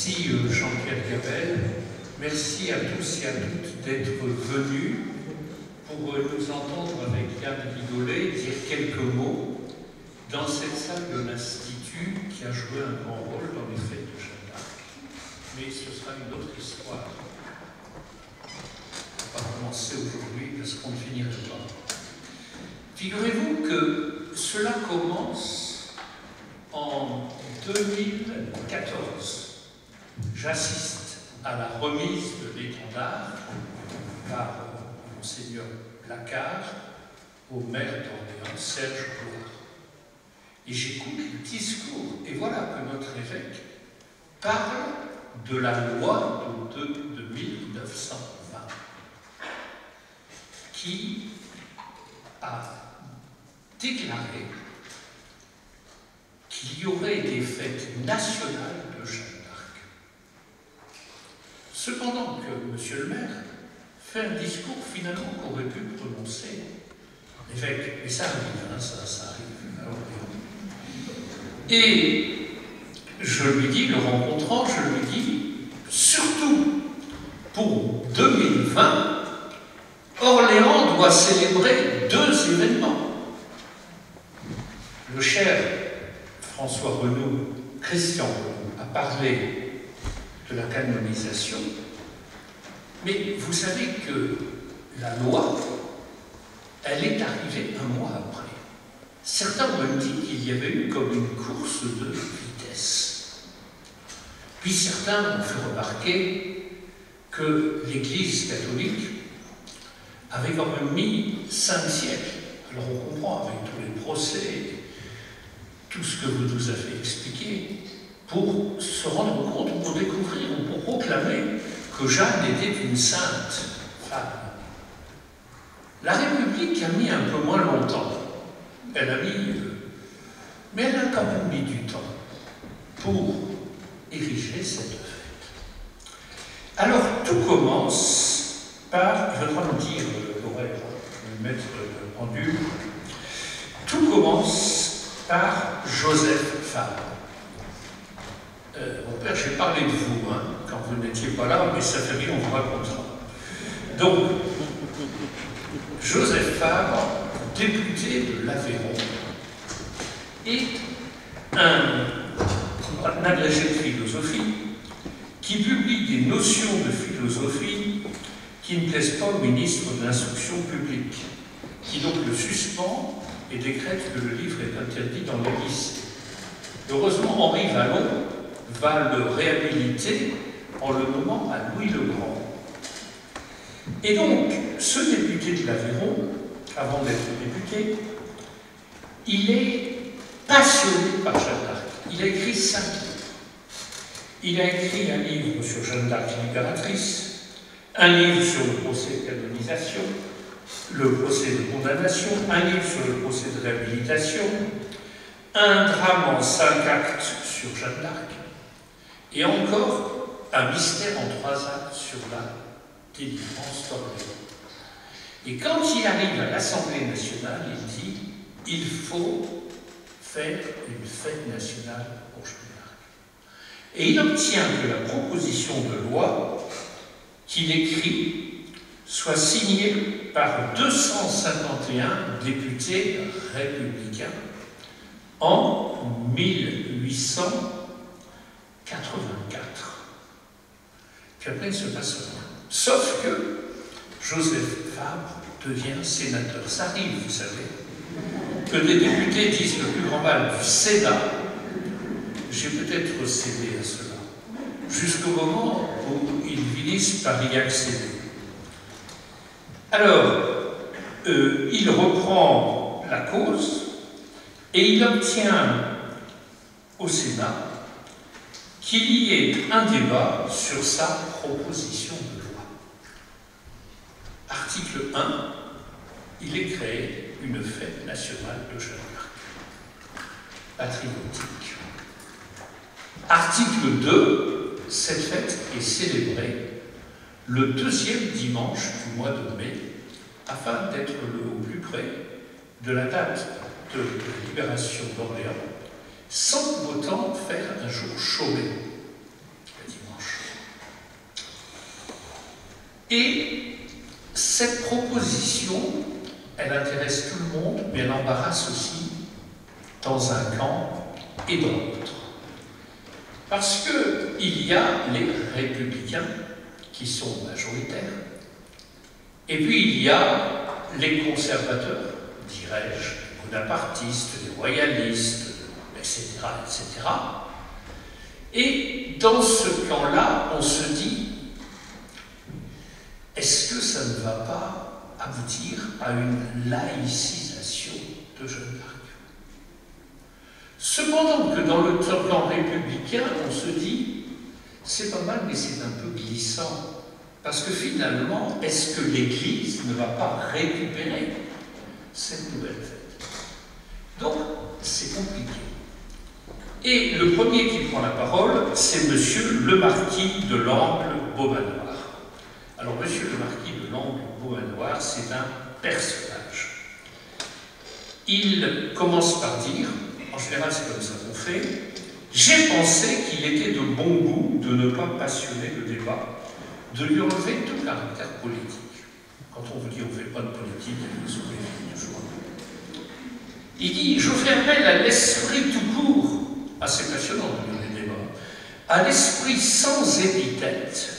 Merci Jean-Pierre Gabel, merci à tous et à toutes d'être venus pour nous entendre avec Yann Rigolet dire quelques mots dans cette salle de l'Institut qui a joué un grand rôle dans les fêtes de Jeanne d'Arc. Mais ce sera une autre histoire. On va commencer aujourd'hui parce qu'on ne finirait pas. Figurez-vous que cela commence en 2014. J'assiste à la remise de l'étendard par Monseigneur Placard au maire d'Orléans, Serge Gloire. Et j'écoute le discours, et voilà que notre évêque parle de la loi de 1920 qui a déclaré qu'il y aurait des fêtes nationales de Jeanne d'Arc. Cependant que M. le maire fait un discours finalement qu'aurait pu prononcer l'évêque, et ça arrive, hein, ça arrive à Orléans. Et je lui dis, le rencontrant, je lui dis, surtout pour 2020, Orléans doit célébrer 2 événements. Le cher François Renaud, Christian Renaud, a parlé de la canonisation, mais vous savez que la loi, elle est arrivée un mois après. Certains m'ont dit qu'il y avait eu comme une course de vitesse. Puis certains m'ont fait remarquer que l'Église catholique avait quand même mis 5 siècles. Alors on comprend avec tous les procès, tout ce que vous nous avez expliqué, pour se rendre compte, pour découvrir, ou pour proclamer que Jeanne était une sainte femme. La République a mis un peu moins longtemps. Elle a mis, mais elle a quand même mis du temps pour ériger cette fête. Alors tout commence par, je vais pas me dire l'horaire, je vais me mettre le pendule. Tout commence par Joseph Fabre. Mon père, j'ai parlé de vous, hein, quand vous n'étiez pas là, mais ça fait rien, on vous racontera. Donc, Joseph Fabre, député de l'Aveyron, est un agrégé de philosophie qui publie des notions de philosophie qui ne plaisent pas au ministre de l'Instruction publique, qui donc le suspend et décrète que le livre est interdit dans les lycées. Heureusement, Henri Vallon va le réhabiliter en le nommant à Louis le Grand. Et donc, ce député de l'Aveyron, avant d'être député, il est passionné par Jeanne d'Arc. Il a écrit 5 livres. Il a écrit un livre sur Jeanne d'Arc libératrice, un livre sur le procès de canonisation, le procès de condamnation, un livre sur le procès de réhabilitation, un drame en 5 actes sur Jeanne d'Arc, et encore un mystère en 3 actes sur la délivrance d'Orléans. Et quand il arrive à l'Assemblée nationale, il dit « Il faut faire une fête nationale pour Jeanne d'Arc ». Et il obtient que la proposition de loi qu'il écrit soit signée par 251 députés républicains en 1884. Puis après, il se passe rien. Sauf que Joseph Fabre devient sénateur. Ça arrive, vous savez, que des députés disent le plus grand mal du Sénat. J'ai peut-être cédé à cela, jusqu'au moment où ils finissent par y accéder. Alors, il reprend la cause et il obtient au Sénat qu'il y ait un débat sur sa proposition de loi. Article 1, il est créé une fête nationale de Jeanne d'Arc, patriotique. Article 2, cette fête est célébrée le 2e dimanche du mois de mai, afin d'être au plus près de la date de la libération d'Orléans, sans pour autant faire un jour chômé. Et cette proposition, elle intéresse tout le monde, mais elle embarrasse aussi dans un camp et dans l'autre. Parce qu'il y a les républicains qui sont majoritaires, et puis il y a les conservateurs, dirais-je, les bonapartistes, les royalistes, etc., etc. Et dans ce camp-là, on se dit, est-ce que ça ne va pas aboutir à une laïcisation de Jeanne d'Arc? Cependant que dans le camp républicain, on se dit, c'est pas mal, mais c'est un peu glissant. Parce que finalement, est-ce que l'Église ne va pas récupérer cette nouvelle fête? Donc, c'est compliqué. Et le premier qui prend la parole, c'est monsieur le marquis de Langle-Beaumanoir. Alors, monsieur le marquis de Langle-Beaumanoir, c'est un personnage. Il commence par dire, en général c'est comme ça qu'on fait, j'ai pensé qu'il était de bon goût de ne pas passionner le débat, de lui enlever tout caractère politique. Quand on vous dit on ne fait pas de politique, il se méfie toujours. Il dit, je ferai à l'esprit tout court, assez passionnant de lire les débats, à l'esprit sans épithète,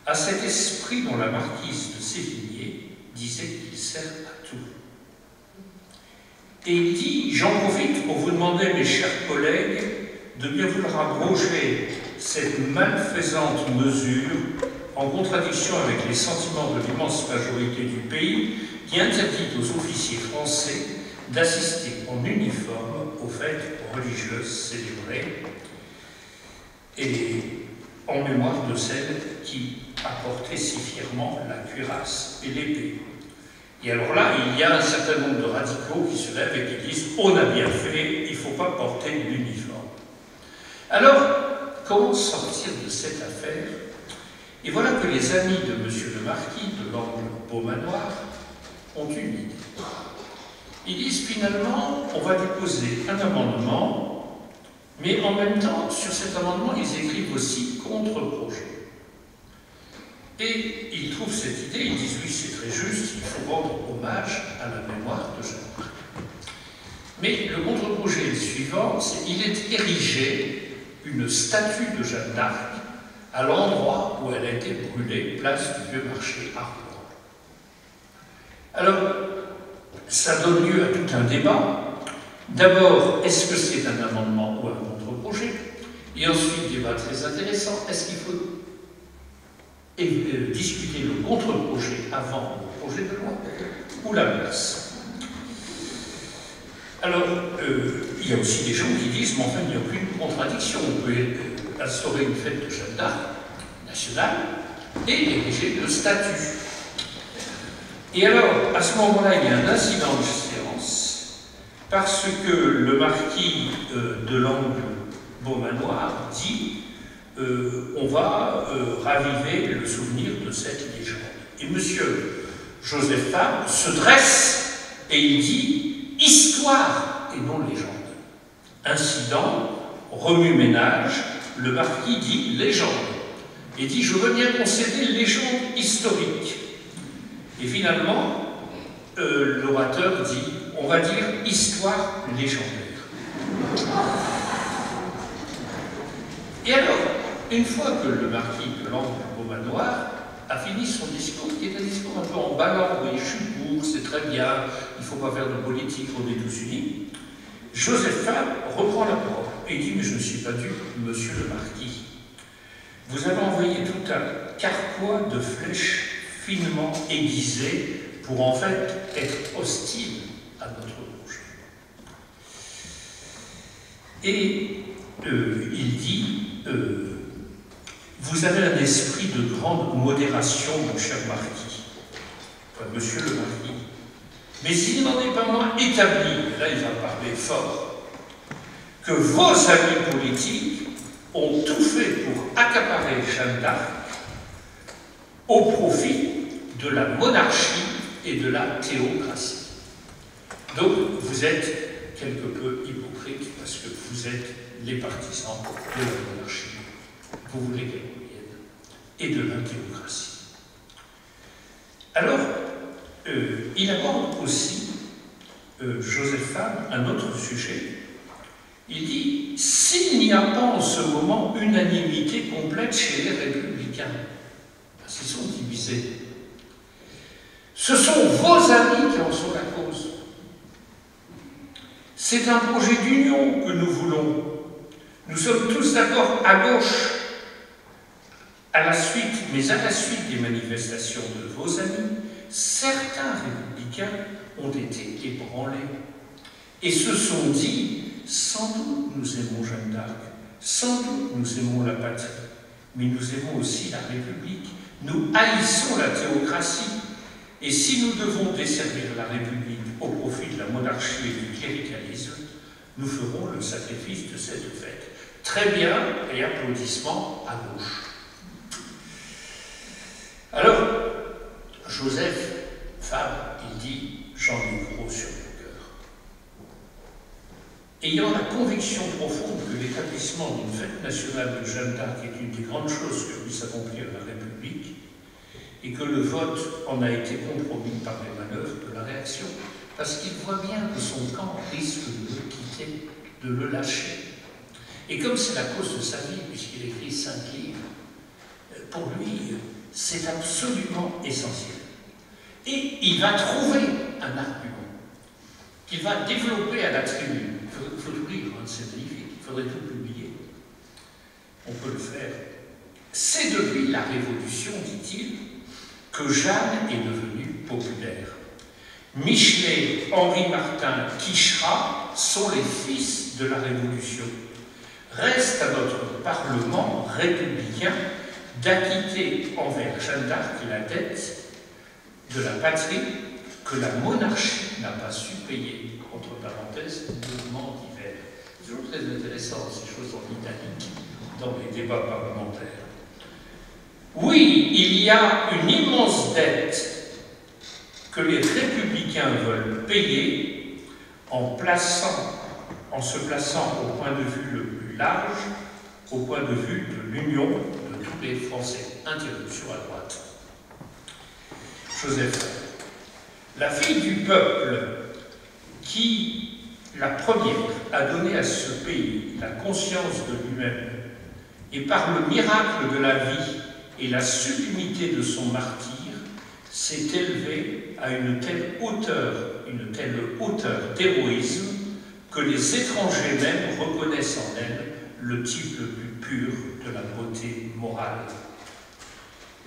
à cet esprit dont la marquise de Sévigné disait qu'il sert à tout. Et il dit, j'en profite pour vous demander, mes chers collègues, de bien vouloir abroger cette malfaisante mesure en contradiction avec les sentiments de l'immense majorité du pays qui interdit aux officiers français d'assister en uniforme aux fêtes religieuses célébrées et en mémoire de celles qui apportaient si fièrement la cuirasse et l'épée. Et alors là, il y a un certain nombre de radicaux qui se lèvent et qui disent « on a bien fait, il ne faut pas porter l'uniforme ». Alors, comment sortir de cette affaire? Et voilà que les amis de M. le Marquis de Langle-Beaumanoir ont une idée. Ils disent finalement, on va déposer un amendement, mais en même temps, sur cet amendement, ils écrivent aussi contre-projet. Et ils trouvent cette idée, ils disent oui, c'est très juste, il faut rendre hommage à la mémoire de Jeanne d'Arc. Mais le contre-projet est le suivant, c'est qu'il est érigé une statue de Jeanne d'Arc à l'endroit où elle a été brûlée, place du Vieux Marché à Rouen. Alors, ça donne lieu à tout un débat. D'abord, est-ce que c'est un amendement ou un contre-projet? Et ensuite, débat très intéressant, est-ce qu'il faut discuter le contre-projet avant le projet de loi ou l'inverse? Alors, il y a aussi des gens qui disent, mais enfin, il n'y a aucune contradiction. On peut instaurer une fête de Jeanne d'Arc nationale et ériger le statut. Et alors, à ce moment-là, il y a un incident de séance, parce que le marquis de Langle-Beaumanoir dit on va raviver le souvenir de cette légende. Et M. Joseph Fabre se dresse et il dit histoire et non légende. Incident, remue-ménage, le marquis dit légende. Et dit je veux bien concéder légende historique. Et finalement, l'orateur dit on va dire histoire légendaire. Et alors, une fois que le marquis de Langle-Beaumanoir a fini son discours, qui est un discours un peu emballant, oui, je suis pour, c'est très bien, il ne faut pas faire de politique, on est tous unis, Joseph Fabre reprend la parole et dit, mais je ne suis pas dupe, monsieur le marquis. Vous avez envoyé tout un carquois de flèches finement aiguisées pour en fait être hostile à notre projet. Et il dit vous avez un esprit de grande modération, mon cher marquis, enfin, monsieur le marquis, mais il n'en est pas moins établi, et là il va parler fort, que vos amis politiques ont tout fait pour accaparer Jeanne d'Arc au profit de la monarchie et de la théocratie. Donc vous êtes quelque peu hypocrite parce que vous êtes les partisans de la monarchie. Vous voulez qu'elle revienne, et de la théocratie. Alors, il aborde aussi, Joseph Fabre, un autre sujet. Il dit « S'il n'y a pas en ce moment unanimité complète chez les républicains, parce qu'ils sont divisés, ce sont vos amis qui en sont la cause. C'est un projet d'union que nous voulons. Nous sommes tous d'accord à gauche, mais à la suite des manifestations de vos amis, certains républicains ont été ébranlés et se sont dit « Sans doute nous aimons Jeanne d'Arc, sans doute nous aimons la patrie, mais nous aimons aussi la République. Nous haïssons la théocratie. Et si nous devons desservir la République au profit de la monarchie et du cléricalisme, nous ferons le sacrifice de cette fête. » Très bien, et applaudissements à gauche. Alors, Joseph Fabre, il dit « J'en ai gros sur le cœur. » Ayant la conviction profonde que l'établissement d'une fête nationale de Jeanne d'Arc est une des grandes choses que puisse accomplir la République, et que le vote en a été compromis par les manœuvres de la réaction, parce qu'il voit bien que son camp risque de le quitter, de le lâcher. Et comme c'est la cause de sa vie, puisqu'il écrit 5 livres, pour lui, c'est absolument essentiel. Et il va trouver un argument qu'il va développer à la tribune. Il faut tout lire, hein, c'est magnifique, il faudrait tout publier. On peut le faire. C'est de lui la révolution, dit-il, que Jeanne est devenue populaire. Michelet, Henri Martin, Quicherat sont les fils de la Révolution. Reste à notre Parlement républicain d'acquitter envers Jeanne d'Arc la dette de la patrie que la monarchie n'a pas su payer. Entre parenthèses, mouvement divers. C'est toujours très intéressant ces choses en italique dans les débats parlementaires. Oui, il y a une immense dette que les républicains veulent payer en se plaçant au point de vue le plus large, au point de vue de l'union de tous les Français. Interruption à droite. Joseph, la fille du peuple qui, la première, a donné à ce pays la conscience de lui-même et par le miracle de la vie et la sublimité de son martyre, s'est élevée à une telle hauteur d'héroïsme que les étrangers même reconnaissent en elle le type le plus pur de la beauté morale.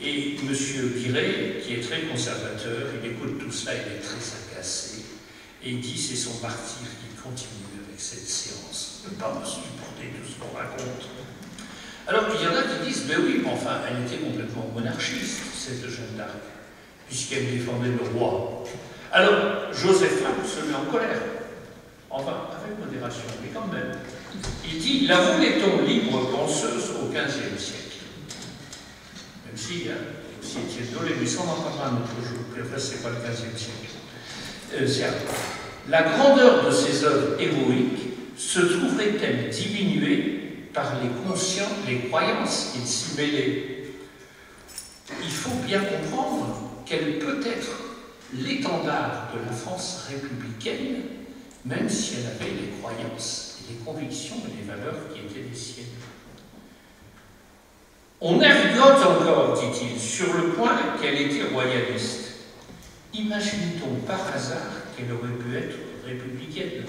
Et M. Guiret, qui est très conservateur, il écoute tout cela, il est très agacé, et il dit c'est son martyr qui continue avec cette séance. Il ne peut pas supporter tout ce qu'on raconte. Alors il y en a qui disent, mais oui, mais enfin, elle était complètement monarchiste, cette Jeanne d'Arc, puisqu'elle défendait le roi. Alors, Joseph Fabre se met en colère, enfin, avec modération, mais quand même. Il dit, la voulait-on libre penseuse au XVe siècle? Même si, aussi Étienne Dolé, mais ça on en parlera un autre jour, puis enfin, c'est pas le XVe siècle. La grandeur de ses œuvres héroïques se trouverait-elle diminuée par les croyances qu'il s'y mêlait? Il faut bien comprendre qu'elle peut être l'étendard de la France républicaine, même si elle avait les croyances, les convictions et les valeurs qui étaient les siennes. On ergote encore, dit-il, sur le point qu'elle était royaliste. Imagine-t-on par hasard qu'elle aurait pu être républicaine?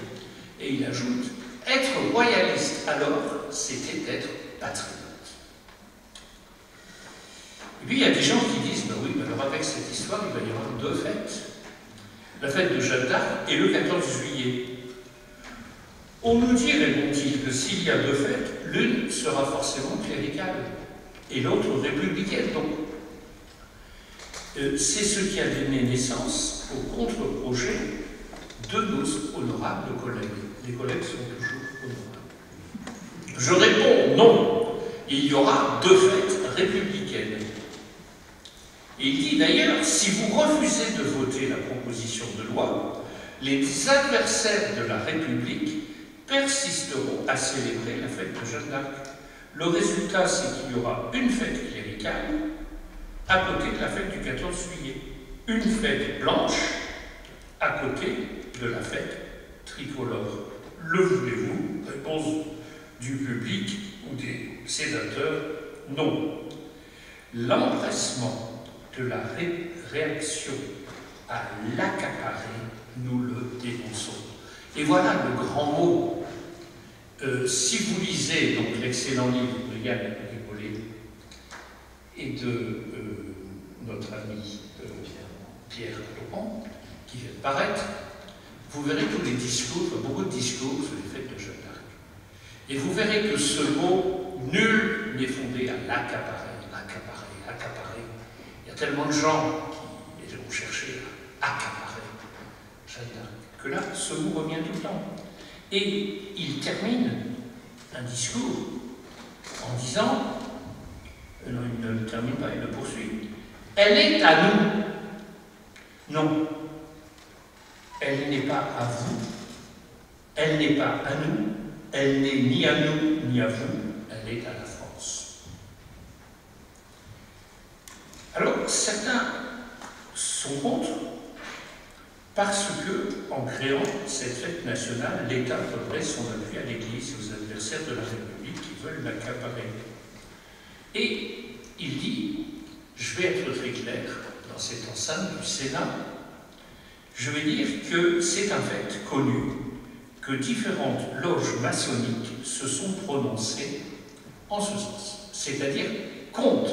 Et il ajoute, être royaliste alors, c'était être patriote. Et puis il y a des gens qui disent, ben oui, alors avec cette histoire, il va y avoir 2 fêtes. La fête de Jeanne d'Arc et le 14 juillet. On nous dit, répond-il, que s'il y a 2 fêtes, l'une sera forcément cléricale et l'autre républicaine. Donc, c'est ce qui a donné naissance au contre-projet de nos honorables collègues. Les collègues sont toujours honorables. Je réponds non, il y aura 2 fêtes républicaines. Et il dit d'ailleurs, si vous refusez de voter la proposition de loi, les adversaires de la République persisteront à célébrer la fête de Jeanne d'Arc. Le résultat, c'est qu'il y aura une fête cléricale à côté de la fête du 14 juillet. une fête blanche à côté de la fête tricolore. Le voulez-vous? Réponse du public ou des sénateurs, non. L'empressement de la réaction à l'accaparer, nous le dénonçons. Et voilà le grand mot. Si vous lisez donc l'excellent livre de Yann Ribollet et de notre ami Pierre Laurent, qui vient de paraître, vous verrez tous les discours, beaucoup de discours sur les fêtes de Jeanne d'Arc. Et vous verrez que ce mot, nul n'est fondé à l'accaparer. Il y a tellement de gens qui ont cherché à accaparer Jeanne d'Arc, que là, ce mot revient tout le temps. Et il termine un discours en disant, non, il ne le termine pas, il le poursuit, elle est à nous. Non, elle n'est pas à vous, elle n'est pas à nous, elle n'est ni à nous ni à vous, elle est à la France. Alors, certains sont contre, parce que, en créant cette fête nationale, l'État donnerait son appui à l'Église et aux adversaires de la République qui veulent l'accaparer. Et il dit, je vais être très clair dans cette enceinte du Sénat, je vais dire que c'est un fait connu que différentes loges maçonniques se sont prononcées en ce sens, c'est-à-dire contre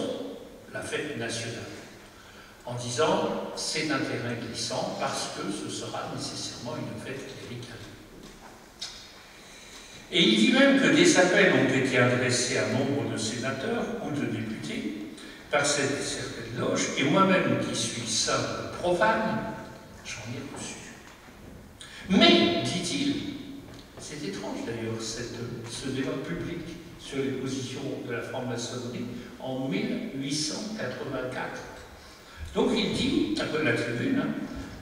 la fête nationale, en disant c'est un terrain glissant parce que ce sera nécessairement une fête cléricale. Et il dit même que des appels ont été adressés à nombre de sénateurs ou de députés par certaines loges, et moi-même qui suis simple profane, j'en ai reçu. Mais, dit-il, c'est étrange d'ailleurs ce débat public sur les positions de la franc-maçonnerie en 1884. Donc il dit, un peu la tribune,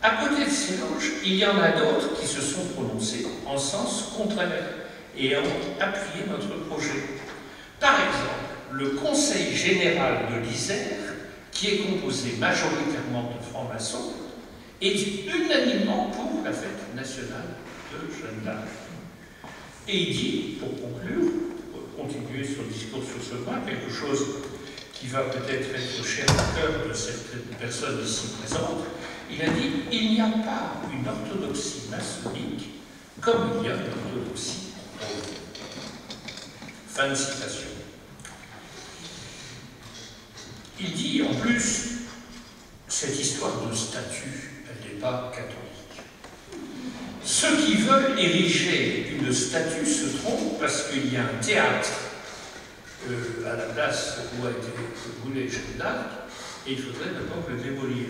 à côté de ces loges, il y en a d'autres qui se sont prononcées en sens contraire et ont appuyé notre projet. Par exemple, le Conseil général de l'Isère, qui est composé majoritairement de francs-maçons, est unanimement pour la fête nationale de Jeanne d'Arc. Et il dit, pour conclure, pour continuer son discours sur ce point, quelque chose qui va peut-être être cher au cœur de certaines personnes ici présentes, il a dit « Il n'y a pas une orthodoxie maçonnique comme il y a une orthodoxie romaine. » Fin de citation. Il dit en plus, cette histoire de statut, elle n'est pas catholique. Ceux qui veulent ériger une statue se trompent parce qu'il y a un théâtre à la place où a été brûlée Jeanne d'Arc, et il faudrait d'abord le démolir.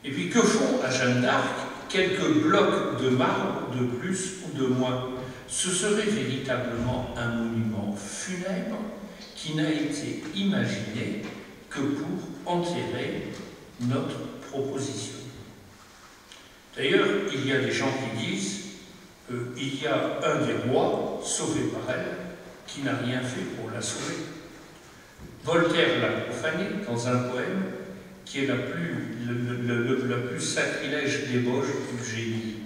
Et puis que font à Jeanne d'Arc quelques blocs de marbre de plus ou de moins? Ce serait véritablement un monument funèbre qui n'a été imaginé que pour enterrer notre proposition. D'ailleurs, il y a des gens qui disent qu'il y a un des rois, sauvé par elle, qui n'a rien fait pour la sauver. Voltaire l'a profané dans un poème qui est la plus sacrilège débauche du génie.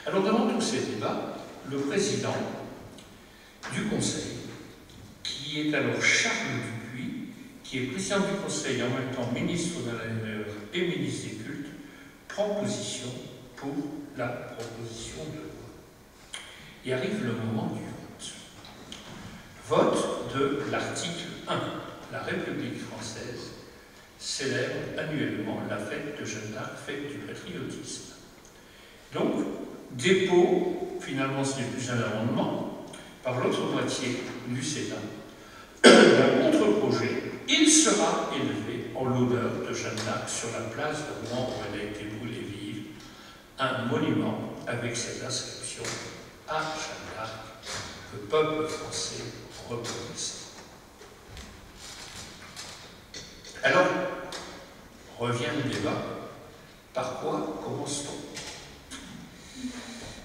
Alors, devant tous ces débats, le président du Conseil, qui est alors Charles Dupuis, qui est président du Conseil et en même temps ministre de l'Intérieur et ministre des Cultes, prend position pour la proposition de loi. Et arrive le moment du vote. Vote de l'article 1. La République française célèbre annuellement la fête de Jeanne d'Arc, fête du patriotisme. Donc, dépôt, finalement ce n'est plus un amendement, par l'autre moitié du Sénat, d'un contre-projet, il sera élevé en l'honneur de Jeanne d'Arc sur la place de Rouen où elle a été brûlée vive, un monument avec cette inscription à Jeanne d'Arc, le peuple français reconnaissant. Alors, revient le débat. Par quoi commence-t-on?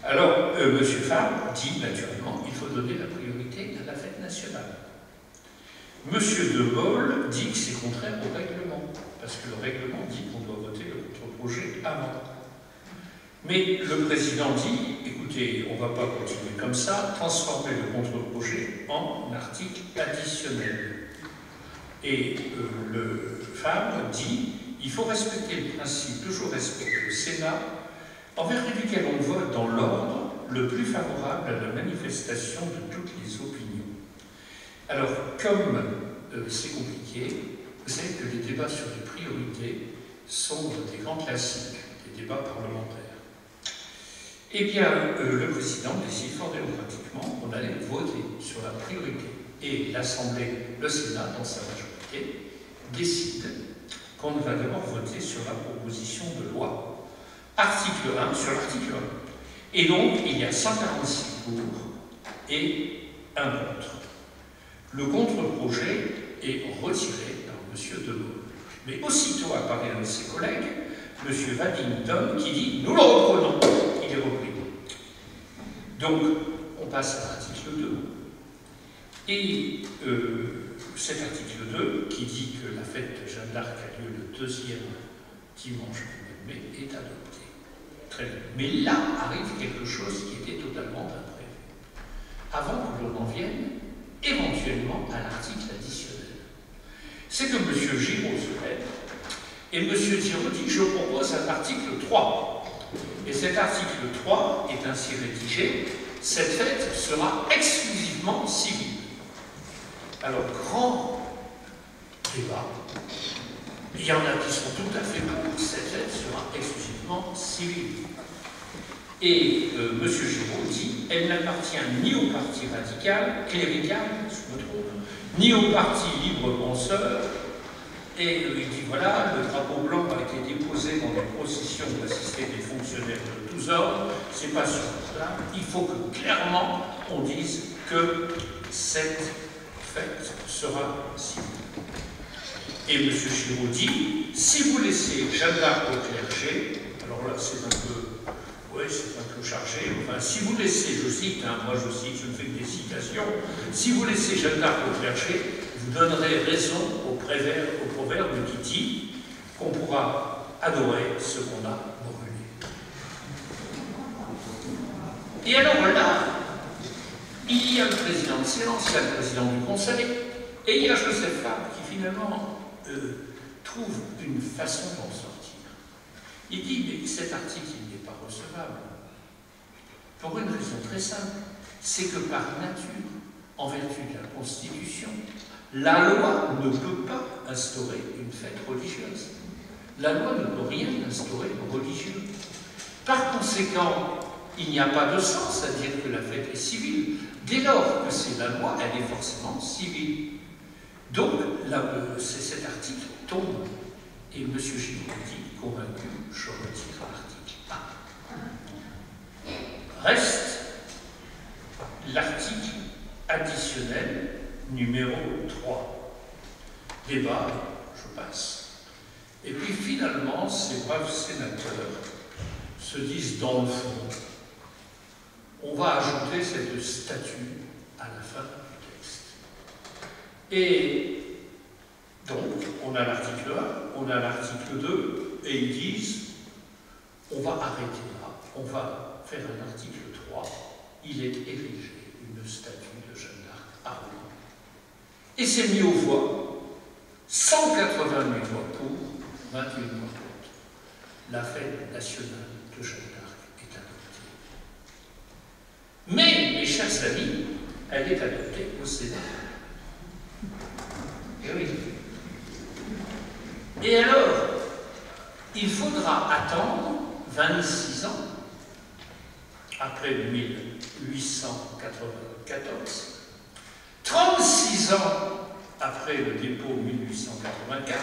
Alors, M. Fabre dit naturellement qu'il faut donner la priorité à la fête nationale. M. De Gaulle dit que c'est contraire au règlement, parce que le règlement dit qu'on doit voter le contre-projet avant. Mais le président dit, écoutez, on ne va pas continuer comme ça, transformer le contre-projet en article additionnel. Et le FAB dit, il faut respecter le principe, toujours respecter le Sénat, en vertu duquel on vote dans l'ordre le plus favorable à la manifestation de toutes les opinions. Alors, comme c'est compliqué, vous savez que les débats sur les priorités sont des grands classiques, des débats parlementaires. Eh bien, le président décide fort démocratiquement qu'on allait voter sur la priorité. Et l'Assemblée, le Sénat, dans sa majorité, décide qu'on va d'abord voter sur la proposition de loi. Article 1 sur l'article 1. Et donc, il y a 146 pour et 1 contre. Le contre-projet est retiré par M. De Gaulle. Mais aussitôt apparaît un de ses collègues, M. Waddington, qui dit « Nous le reprenons ». Il est repris. Donc, on passe à l'article 2. Et cet article 2, qui dit que la fête de Jeanne d'Arc a lieu le 2e dimanche du mois de mai, est adopté. Très bien. Mais là arrive quelque chose qui était totalement imprévu. Avant que l'on en vienne éventuellement à l'article additionnel. C'est que M. Giraud se lève et M. Giraud dit « Je propose un article 3 ». Et cet article 3 est ainsi rédigé « Cette fête sera exclusivement civile ». Alors, grand débat. Il y en a qui sont tout à fait pour, cette fête sera exclusivement civile. Et M. Giraud dit « Elle n'appartient ni au parti radical, clérical, je me trompe, ni au parti libre-penseur. » Et il dit « Voilà, le drapeau blanc a été déposé dans des processions d'assister des fonctionnaires de tous ordres, c'est pas sur cela. Il faut que clairement on dise que cette fête sera civile. » Et M. Giraud dit « Si vous laissez Jeanne d'Arc au clergé, alors là c'est un peu chargé, enfin, si vous laissez, je cite, moi je cite, je ne fais que des citations, si vous laissez Jeanne d'Arc au clergé, vous donnerez raison au proverbe qui dit qu'on pourra adorer ce qu'on a brûlé. » Et alors là, il y a le président de séance, il y a le président du conseil, et il y a Joseph Fabre qui finalement trouve une façon d'en sortir. Il dit, mais cet article, il n'est pas recevable. Pour une raison très simple, c'est que par nature, en vertu de la Constitution, la loi ne peut pas instaurer une fête religieuse. La loi ne peut rien instaurer de religieux. Par conséquent, il n'y a pas de sens à dire que la fête est civile. Dès lors que c'est la loi, elle est forcément civile. Donc, cet article tombe. Et M. Giraud dit, convaincu, je retire l'article 1. Reste l'article additionnel numéro 3. Débat, je passe. Et puis finalement, ces braves sénateurs se disent dans le fond, on va ajouter cette statue à la fin du texte. Et donc, on a l'article 1, on a l'article 2, et ils disent, on va arrêter là, on va faire un article 3, il est érigé une statue de Jeanne d'Arc à Rouen. Et c'est mis aux voix, 188 voix pour, 21 voix contre. La fête nationale de Jeanne d'Arc est adoptée. Mais, mes chers amis, elle est adoptée au Sénat. Et oui. Et alors, il faudra attendre 26 ans, après 1894, 36 ans après le dépôt 1884,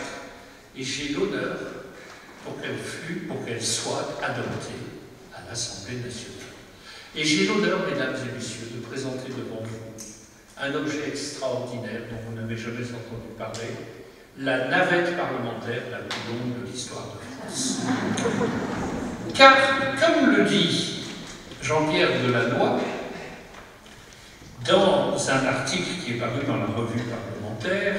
et j'ai l'honneur pour qu'elle soit adoptée à l'Assemblée nationale. Et j'ai l'honneur, mesdames et messieurs, de présenter devant vous un objet extraordinaire dont vous n'avez jamais entendu parler, la navette parlementaire la plus longue de l'histoire de France. Car, comme le dit Jean-Pierre Delannoy, dans un article qui est paru dans la revue parlementaire,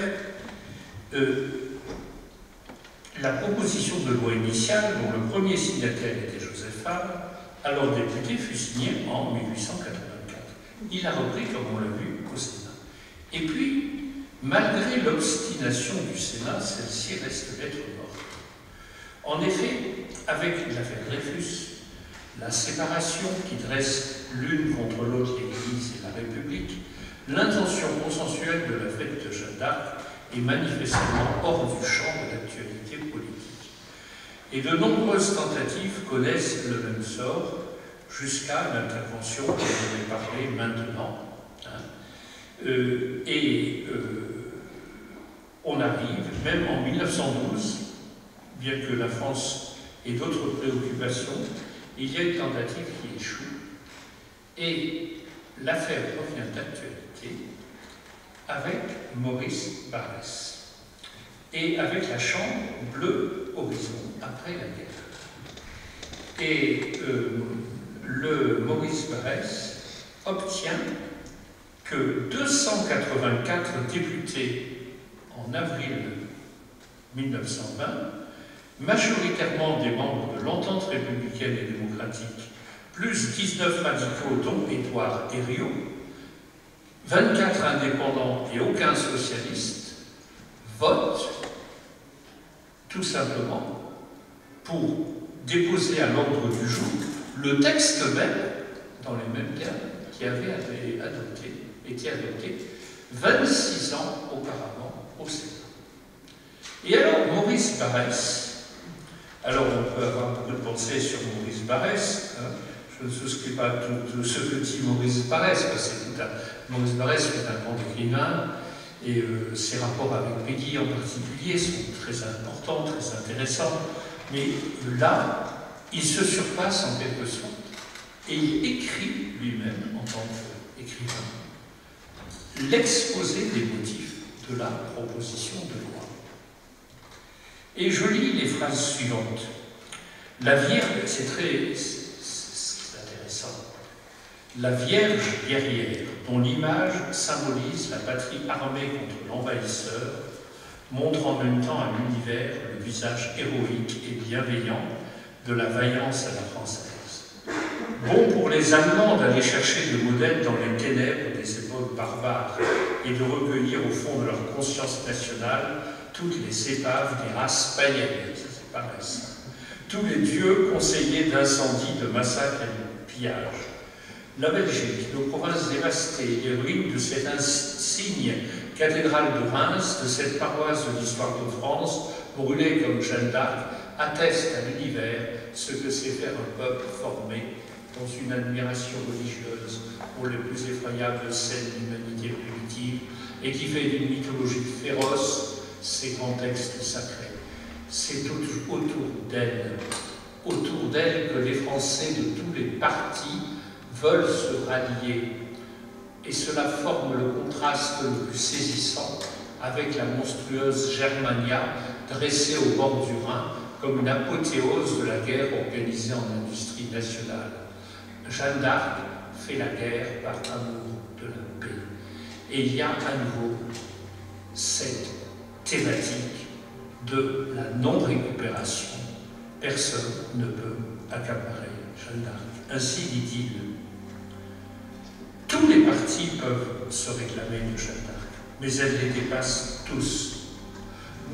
la proposition de loi initiale, dont le premier signataire était Joseph Fabre, alors député, fut signée en 1884. Il a repris, comme on l'a vu, au Sénat. Et puis, malgré l'obstination du Sénat, celle-ci reste lettre morte. En effet, avec l'affaire Dreyfus, la séparation qui dresse l'une contre l'autre l'Église et la République, l'intention consensuelle de la fête de Jeanne d'Arc est manifestement hors du champ de l'actualité politique. Et de nombreuses tentatives connaissent le même sort, jusqu'à l'intervention dont je vais parler maintenant. On arrive, même en 1912, bien que la France ait d'autres préoccupations, il y a une tentative qui échoue. Et l'affaire revient d'actualité avec Maurice Barrès et avec la Chambre Bleu Horizon après la guerre. Et le Maurice Barrès obtient que 284 députés en avril 1920, majoritairement des membres de l'Entente républicaine et démocratique, plus 19 radicaux dont Édouard Herriot, 24 indépendants et aucun socialiste, votent tout simplement pour déposer à l'ordre du jour le texte même, dans les mêmes termes, qui avait été adopté 26 ans auparavant au Sénat. Et alors, Maurice Barrès, alors on peut avoir beaucoup de pensées sur Maurice Barrès, je ne souscris pas à tout ce que dit Maurice Barrès, parce que Maurice Barrès est un grand écrivain, et ses rapports avec Péguy en particulier sont très importants, très intéressants, mais là, il se surpasse en quelque sorte, et il écrit lui-même, en tant qu'écrivain, l'exposé des motifs de la proposition de loi. Et je lis les phrases suivantes. La Vierge, c'est intéressant. La Vierge guerrière, dont l'image symbolise la patrie armée contre l'envahisseur, montre en même temps à l'univers le visage héroïque et bienveillant de la vaillance à la française. Bon pour les Allemands d'aller chercher des modèles dans les ténèbres des époques barbares et de recueillir au fond de leur conscience nationale toutes les épaves des races païennes, ça c'est pareil ça. Tous les dieux conseillers d'incendies, de massacres et de pillages. La Belgique, nos provinces dévastées, les ruines de cette insigne cathédrale de Reims, de cette paroisse de l'histoire de France, brûlée comme Jeanne d'Arc, attestent à l'univers ce que c'est faire un peuple formé dans une admiration religieuse pour les plus effroyables scènes d'humanité primitive et qui fait d'une mythologie féroce ces grands textes sacrés. C'est autour d'elle que les Français de tous les partis veulent se rallier. Et cela forme le contraste le plus saisissant avec la monstrueuse Germania dressée au bord du Rhin comme une apothéose de la guerre organisée en industrie nationale. Jeanne d'Arc fait la guerre par amour de la paix. Et il y a à nouveau cette thématique de la non-récupération. Personne ne peut accaparer Jeanne d'Arc. Ainsi dit-il. Tous les partis peuvent se réclamer de Jeanne d'Arc, mais elle les dépasse tous.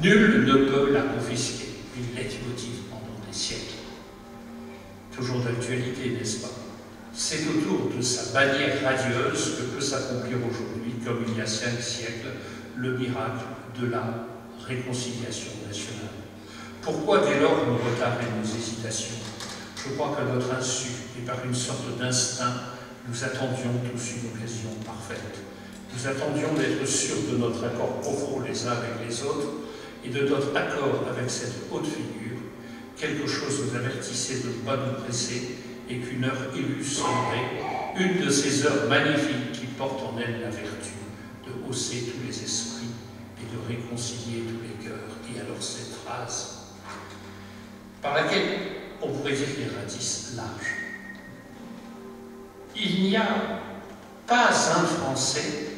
Nul ne peut la confisquer. Une leitmotiv pendant des siècles. Toujours d'actualité, n'est-ce pas? C'est autour de sa bannière radieuse que peut s'accomplir aujourd'hui, comme il y a 5 siècles, le miracle de la réconciliation nationale. Pourquoi dès lors nos retards et nos hésitations? Je crois qu'à notre insu et par une sorte d'instinct, nous attendions tous une occasion parfaite. Nous attendions d'être sûrs de notre accord profond les uns avec les autres et de notre accord avec cette haute figure. Quelque chose nous avertissait de ne pas nous presser et qu'une heure élue sonnerait, une de ces heures magnifiques qui portent en elle la vertu de hausser tous les esprits et de réconcilier tous les cœurs. Et alors cette phrase, par laquelle on pourrait dire qu'il ratisse large. Il n'y a pas un Français,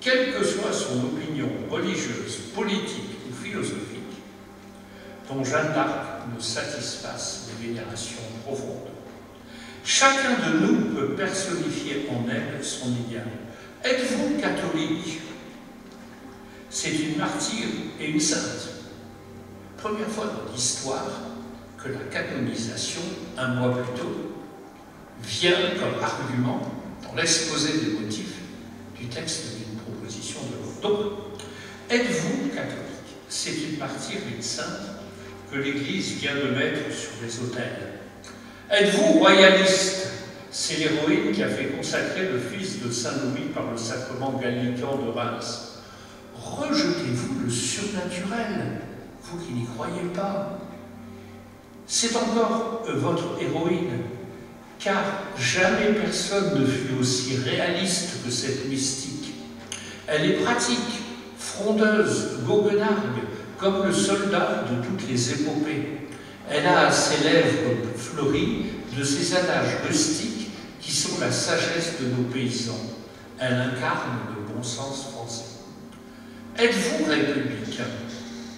quelle que soit son opinion religieuse, politique ou philosophique, dont Jeanne d'Arc nous satisfasse des vénérations profondes. Chacun de nous peut personnifier en elle son idéal. Êtes-vous catholique? C'est une martyre et une sainte. Première fois dans l'histoire que la canonisation, un mois plus tôt, vient comme argument dans l'exposé des motifs du texte d'une proposition de loi. Donc, êtes-vous catholique? C'est une martyre et une sainte que l'Église vient de mettre sur les autels. Êtes-vous royaliste? C'est l'héroïne qui a fait consacrer le fils de Saint-Louis par le sacrement gallican de Reims. Rejetez-vous le surnaturel, vous qui n'y croyez pas. C'est encore votre héroïne, car jamais personne ne fut aussi réaliste que cette mystique. Elle est pratique, frondeuse, goguenarde, comme le soldat de toutes les épopées. Elle a à ses lèvres fleuries de ces adages rustiques qui sont la sagesse de nos paysans. Elle incarne le bon sens français. Êtes-vous républicain?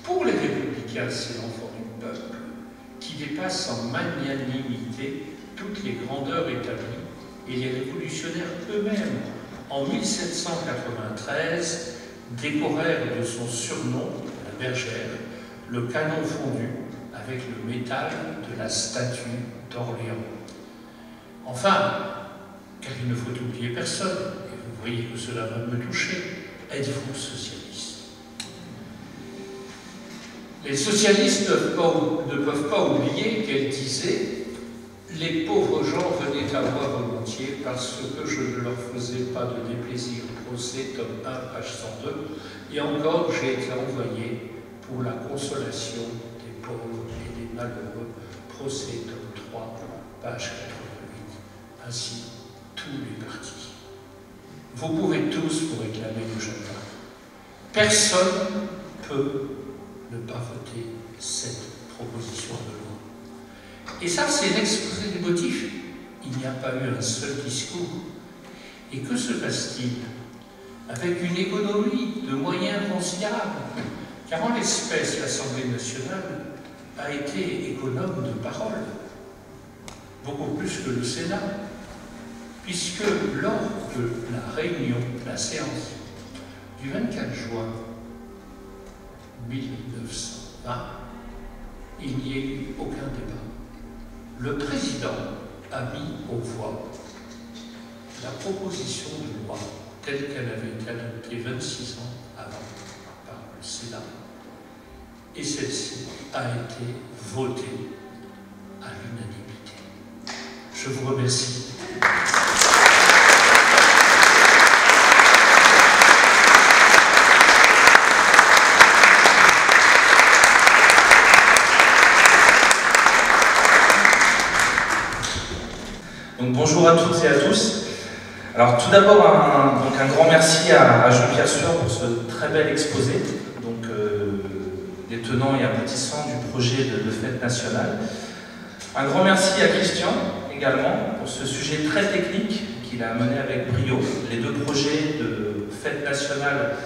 Pour les républicains, c'est l'enfant du peuple qui dépasse en magnanimité toutes les grandeurs établies, et les révolutionnaires eux-mêmes, en 1793, décorèrent de son surnom, la bergère, le canon fondu avec le métal de la statue d'Orléans. Enfin, car il ne faut oublier personne, et vous voyez que cela va me toucher, êtes-vous socialiste? Les socialistes ne peuvent pas oublier qu'elle disait « Les pauvres gens venaient à moi volontiers parce que je ne leur faisais pas de déplaisir ». Procès, tome 1, page 102. Et encore, j'ai été envoyé pour la consolation des pauvres et des malheureux. Procès, tome 3, page 88. Ainsi, tous les partis. Vous pouvez tous vous réclamer de Jeanne d'Arc. Personne ne peut ne pas voter cette proposition de loi. Et ça, c'est l'exposé des motifs. Il n'y a pas eu un seul discours. Et que se passe-t-il? Avec une économie de moyens considérables. Car en l'espèce, l'Assemblée nationale a été économe de parole, beaucoup plus que le Sénat, puisque lors de la réunion, la séance du 24 juin 1920, il n'y a eu aucun débat. Le président a mis aux voix la proposition de loi telle qu'elle avait été adoptée 26 ans avant par le Sénat. Et celle-ci a été votée à l'unanimité. Je vous remercie. Donc, bonjour à toutes et à tous. Alors tout d'abord un grand merci à Jean-Pierre Sueur pour ce très bel exposé, donc des tenants et aboutissants du projet de fête nationale. Un grand merci à Christian également pour ce sujet très technique qu'il a mené avec brio. Les deux projets de fête nationale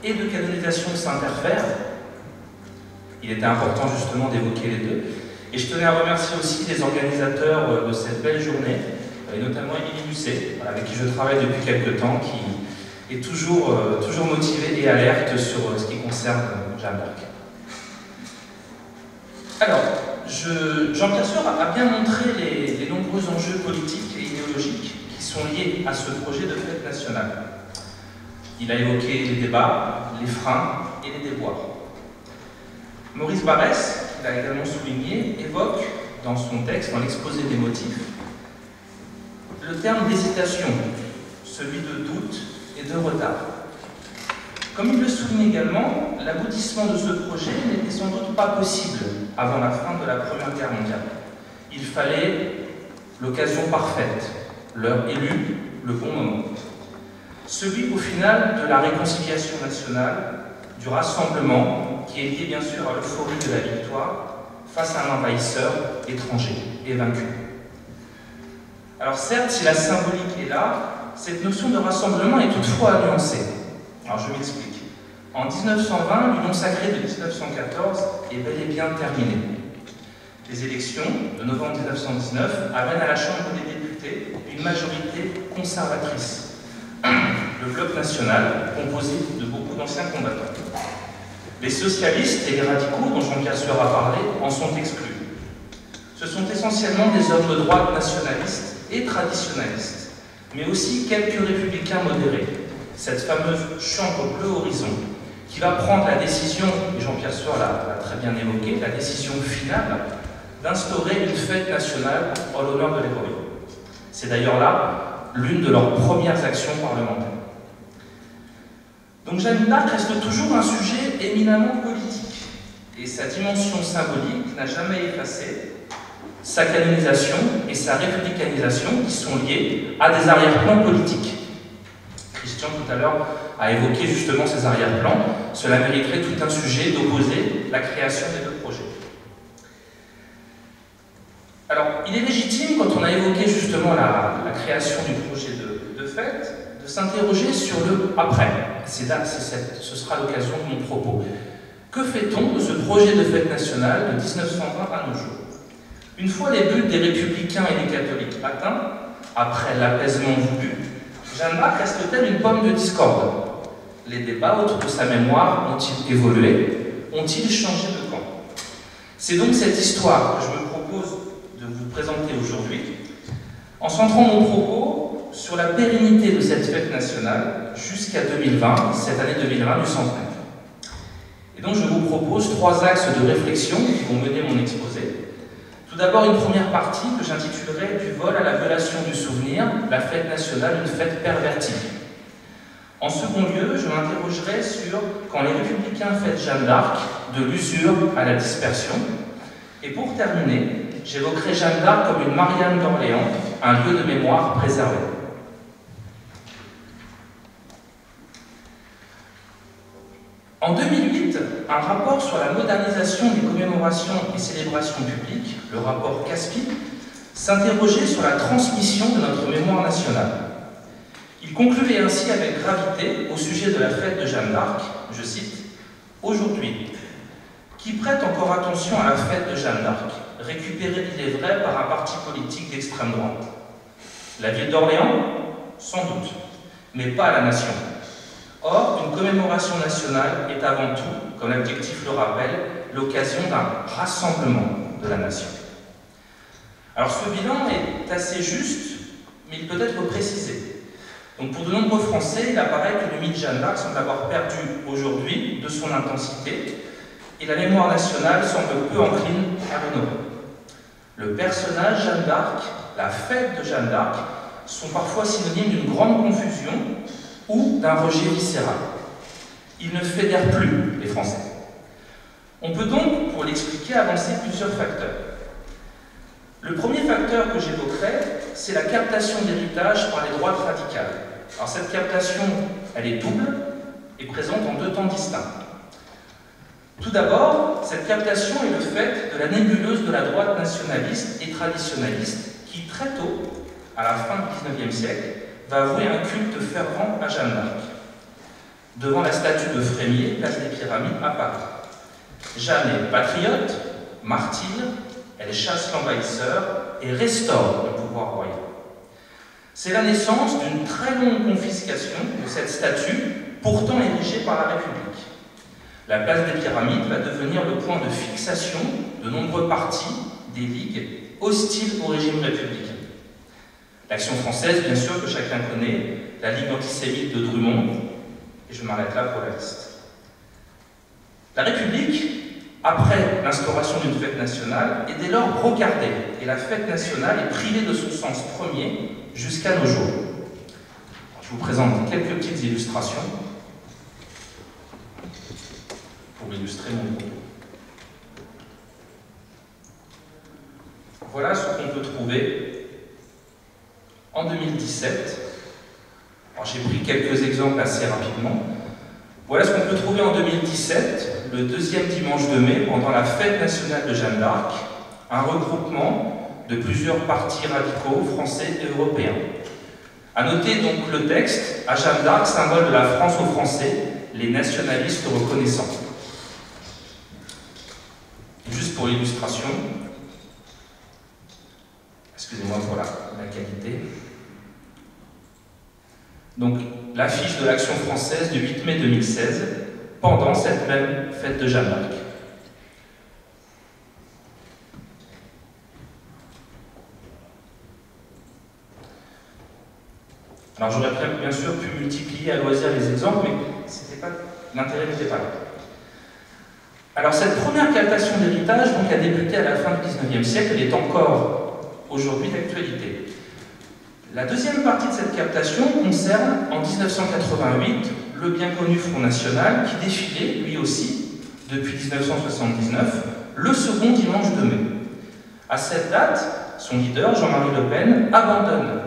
et de canonisation s'interfèrent. Il était important justement d'évoquer les deux. Et je tenais à remercier aussi les organisateurs de cette belle journée, et notamment Émilie Musset, avec qui je travaille depuis quelques temps, qui est toujours motivée et alerte sur ce qui concerne Jeanne d'Arc. Alors, Jean-Pierre Sueur a bien montré les nombreux enjeux politiques et idéologiques qui sont liés à ce projet de fête nationale. Il a évoqué les débats, les freins et les déboires. Maurice Barrès, qu'il a également souligné, évoque dans son texte, dans l'exposé des motifs, le terme d'hésitation, celui de doute et de retard. Comme il le souligne également, l'aboutissement de ce projet n'était sans doute pas possible avant la fin de la Première Guerre mondiale. Il fallait l'occasion parfaite, l'heure élue, le bon moment. Celui, au final, de la réconciliation nationale, du rassemblement, qui est lié bien sûr à l'euphorie de la victoire face à un envahisseur étranger et vaincu. Alors certes, si la symbolique est là, cette notion de rassemblement est toutefois à nuancer. Alors je m'explique. En 1920, l'Union sacrée de 1914 est bel et bien terminée. Les élections de novembre 1919 amènent à la Chambre des députés une majorité conservatrice, le bloc national, composé de beaucoup d'anciens combattants. Les socialistes et les radicaux, dont Jean-Pierre Sueur a parlé, en sont exclus. Ce sont essentiellement des hommes de droite nationalistes et traditionnalistes, mais aussi quelques républicains modérés, cette fameuse chambre bleu horizon, qui va prendre la décision, et Jean-Pierre Sueur l'a très bien évoqué, la décision finale d'instaurer une fête nationale en l'honneur de l'héroïne. C'est d'ailleurs là l'une de leurs premières actions parlementaires. Donc Jeanne d'Arc reste toujours un sujet éminemment politique, et sa dimension symbolique n'a jamais effacé sa canonisation et sa républicanisation qui sont liées à des arrière-plans politiques. Christian tout à l'heure a évoqué justement ces arrière-plans. Cela mériterait tout un sujet d'opposer la création des deux projets. Alors, il est légitime, quand on a évoqué justement la création du projet de fête, de s'interroger sur le après. Ce sera l'occasion de mon propos. Que fait-on de ce projet de fête nationale de 1920 à nos jours? Une fois les buts des républicains et des catholiques atteints, après l'apaisement voulu, Jeanne d'Arc reste-t-elle une pomme de discorde? Les débats autour de sa mémoire ont-ils évolué? Ont-ils changé de camp? C'est donc cette histoire que je me propose de vous présenter aujourd'hui, en centrant mon propos sur la pérennité de cette fête nationale jusqu'à 2020, cette année 2020 du centenaire. Et donc je vous propose 3 axes de réflexion qui vont mener mon exposé. Tout d'abord, une première partie que j'intitulerai « Du vol à la violation du souvenir, la fête nationale, une fête pervertie ». En second lieu, je m'interrogerai sur « Quand les républicains fêtent Jeanne d'Arc, de l'usure à la dispersion ». Et pour terminer, j'évoquerai Jeanne d'Arc comme une Marianne d'Orléans, un lieu de mémoire préservé. En 2008, un rapport sur la modernisation des commémorations et célébrations publiques, le rapport CASPI, s'interrogeait sur la transmission de notre mémoire nationale. Il concluait ainsi avec gravité au sujet de la fête de Jeanne d'Arc, je cite, « Aujourd'hui, qui prête encore attention à la fête de Jeanne d'Arc, récupérée, il est vrai, par un parti politique d'extrême droite. La ville d'Orléans, sans doute, mais pas à la nation. Or, une commémoration nationale est avant tout, comme l'adjectif le rappelle, l'occasion d'un rassemblement de la nation. » Alors ce bilan est assez juste, mais il peut être précisé. Donc pour de nombreux Français, il apparaît que le mythe Jeanne d'Arc semble avoir perdu aujourd'hui de son intensité, et la mémoire nationale semble peu encline à l'honorer. Le personnage Jeanne d'Arc, la fête de Jeanne d'Arc, sont parfois synonymes d'une grande confusion ou d'un rejet viscéral. Ils ne fédèrent plus les Français. On peut donc, pour l'expliquer, avancer plusieurs facteurs. Le premier facteur que j'évoquerai, c'est la captation d'héritage par les droites radicales. Alors cette captation, elle est double et présente en 2 temps distincts. Tout d'abord, cette captation est le fait de la nébuleuse de la droite nationaliste et traditionnaliste qui, très tôt, à la fin du XIXe siècle, va avouer un culte fervent à Jeanne d'Arc, devant la statue de Frémier, place des Pyramides, à Paris. Jeanne est patriote, martyre, elle chasse l'envahisseur et restaure le pouvoir royal. C'est la naissance d'une très longue confiscation de cette statue, pourtant érigée par la République. La place des Pyramides va devenir le point de fixation de nombreux partis, des ligues hostiles au régime républicain. L'Action française, bien sûr, que chacun connaît, la Ligue antisémite de Drummond, et je m'arrête là pour la liste. La République, après l'instauration d'une fête nationale, est dès lors brocardée, et la fête nationale est privée de son sens premier jusqu'à nos jours. Je vous présente quelques petites illustrations pour illustrer mon propos. Voilà ce qu'on peut trouver en 2017. Alors j'ai pris quelques exemples assez rapidement. Voilà ce qu'on peut trouver en 2017, le 2e dimanche de mai, pendant la fête nationale de Jeanne d'Arc, un regroupement de plusieurs partis radicaux français et européens. À noter donc le texte, à Jeanne d'Arc, symbole de la France aux Français, les nationalistes reconnaissants. Et juste pour illustration, excusez-moi pour la qualité. Donc, l'affiche de l'Action française du 8 mai 2016, pendant cette même fête de Jeanne d'Arc. Alors, j'aurais bien sûr pu multiplier à loisir les exemples, mais l'intérêt n'était pas là. Alors, cette première captation d'héritage a débuté à la fin du XIXe siècle, elle est encore aujourd'hui d'actualité. La deuxième partie de cette captation concerne, en 1988, le bien connu Front National qui défilait, lui aussi, depuis 1979, le second dimanche de mai. À cette date, son leader, Jean-Marie Le Pen, abandonne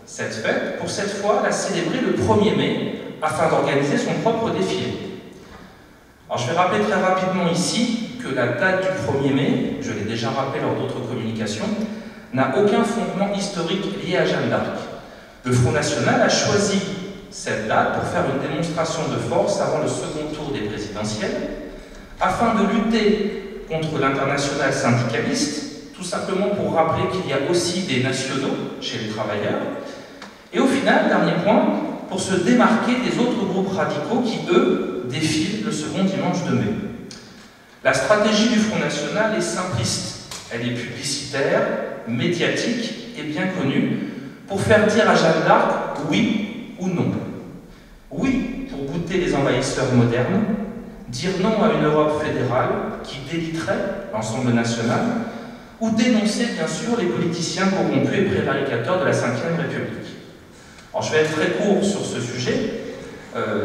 cette fête pour cette fois la célébrer le 1er mai afin d'organiser son propre défilé. Alors je vais rappeler très rapidement ici que la date du 1er mai, je l'ai déjà rappelé lors d'autres communications, n'a aucun fondement historique lié à Jeanne d'Arc. Le Front National a choisi cette date pour faire une démonstration de force avant le second tour des présidentielles, afin de lutter contre l'international syndicaliste, tout simplement pour rappeler qu'il y a aussi des nationaux chez les travailleurs, et au final, dernier point, pour se démarquer des autres groupes radicaux qui, eux, défilent le second dimanche de mai. La stratégie du Front National est simpliste, elle est publicitaire, médiatique et bien connue, pour faire dire à Jeanne d'Arc oui ou non. Oui pour goûter les envahisseurs modernes, dire non à une Europe fédérale qui déliterait l'ensemble national, ou dénoncer bien sûr les politiciens corrompus et prévaricateurs de la Ve République. Alors je vais être très court sur ce sujet.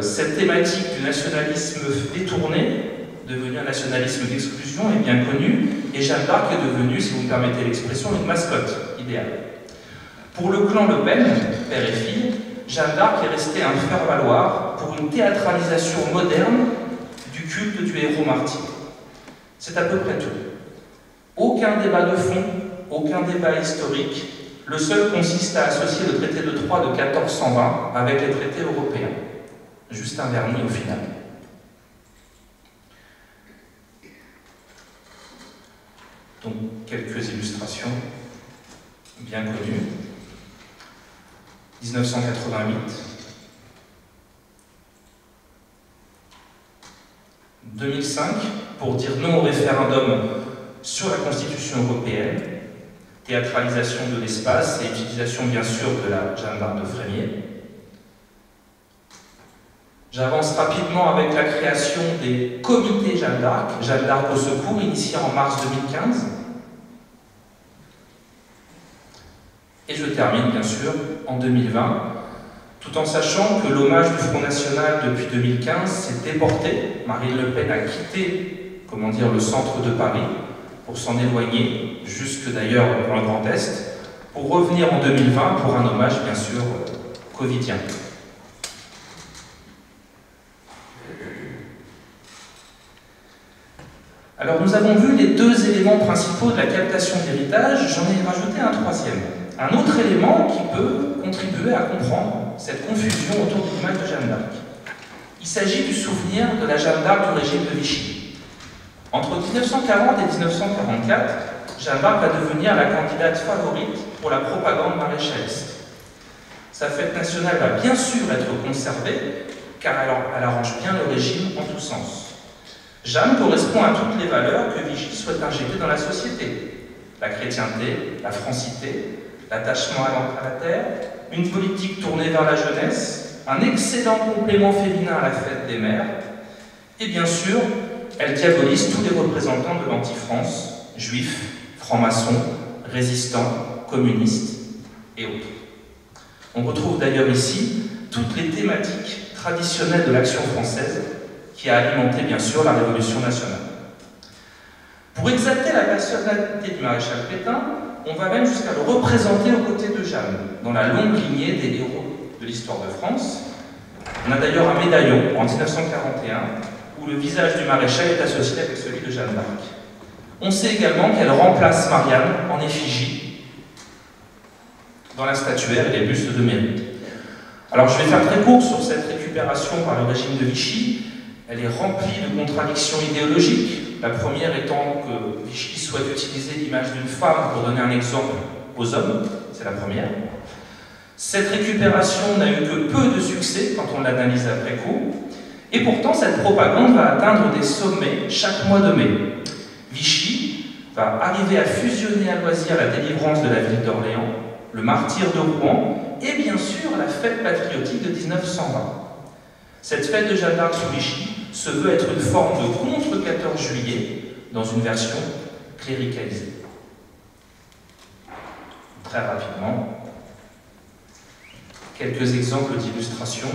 Cette thématique du nationalisme détourné, devenu un nationalisme d'exclusion, est bien connue, et Jeanne d'Arc est devenue, si vous me permettez l'expression, une mascotte idéale. Pour le clan Le Pen, père et fille, Jeanne d'Arc est restée un faire-valoir pour une théâtralisation moderne du culte du héros martyr. C'est à peu près tout. Aucun débat de fond, aucun débat historique, le seul consiste à associer le traité de Troyes de 1420 avec les traités européens. Juste un vernis au final. Donc, quelques illustrations bien connues. 1988. 2005, pour dire non au référendum sur la Constitution européenne, théâtralisation de l'espace et utilisation bien sûr de la Jeanne d'Arc de Frémier. J'avance rapidement avec la création des comités Jeanne d'Arc au secours, initié en mars 2015. Et je termine bien sûr en 2020, tout en sachant que l'hommage du Front National depuis 2015 s'est déporté. Marine Le Pen a quitté, le centre de Paris pour s'en éloigner, jusque d'ailleurs dans le Grand Est, pour revenir en 2020 pour un hommage bien sûr covidien. Alors nous avons vu les deux éléments principaux de la captation d'héritage, j'en ai rajouté un troisième. Un autre élément qui peut contribuer à comprendre cette confusion autour de l'image de Jeanne d'Arc. Il s'agit du souvenir de la Jeanne d'Arc du régime de Vichy. Entre 1940 et 1944, Jeanne d'Arc va devenir la candidate favorite pour la propagande maréchaliste. Sa fête nationale va bien sûr être conservée, car elle arrange bien le régime en tous sens. Jeanne correspond à toutes les valeurs que Vichy souhaite injecter dans la société. La chrétienté, la francité, l'attachement à la terre, une politique tournée vers la jeunesse, un excellent complément féminin à la fête des mères, et bien sûr, elle diabolise tous les représentants de l'anti-France, juifs, francs-maçons, résistants, communistes et autres. On retrouve d'ailleurs ici toutes les thématiques traditionnelles de l'action française qui a alimenté bien sûr la Révolution nationale. Pour exalter la personnalité du maréchal Pétain, on va même jusqu'à le représenter aux côtés de Jeanne, dans la longue lignée des héros de l'histoire de France. On a d'ailleurs un médaillon en 1941 où le visage du maréchal est associé avec celui de Jeanne d'Arc. On sait également qu'elle remplace Marianne en effigie dans la statuaire et les bustes de mairie. Alors je vais faire très court sur cette récupération par le régime de Vichy. Elle est remplie de contradictions idéologiques, la première étant que Vichy souhaite utiliser l'image d'une femme pour donner un exemple aux hommes, c'est la première. Cette récupération n'a eu que peu de succès quand on l'analyse après coup, et pourtant cette propagande va atteindre des sommets chaque mois de mai. Vichy va arriver à fusionner à loisir la délivrance de la ville d'Orléans, le martyre de Rouen, et bien sûr la fête patriotique de 1920. Cette fête de Jeanne d'Arc sous Vichy se veut être une forme de contre-14 juillet dans une version cléricalisée. Très rapidement, quelques exemples d'illustration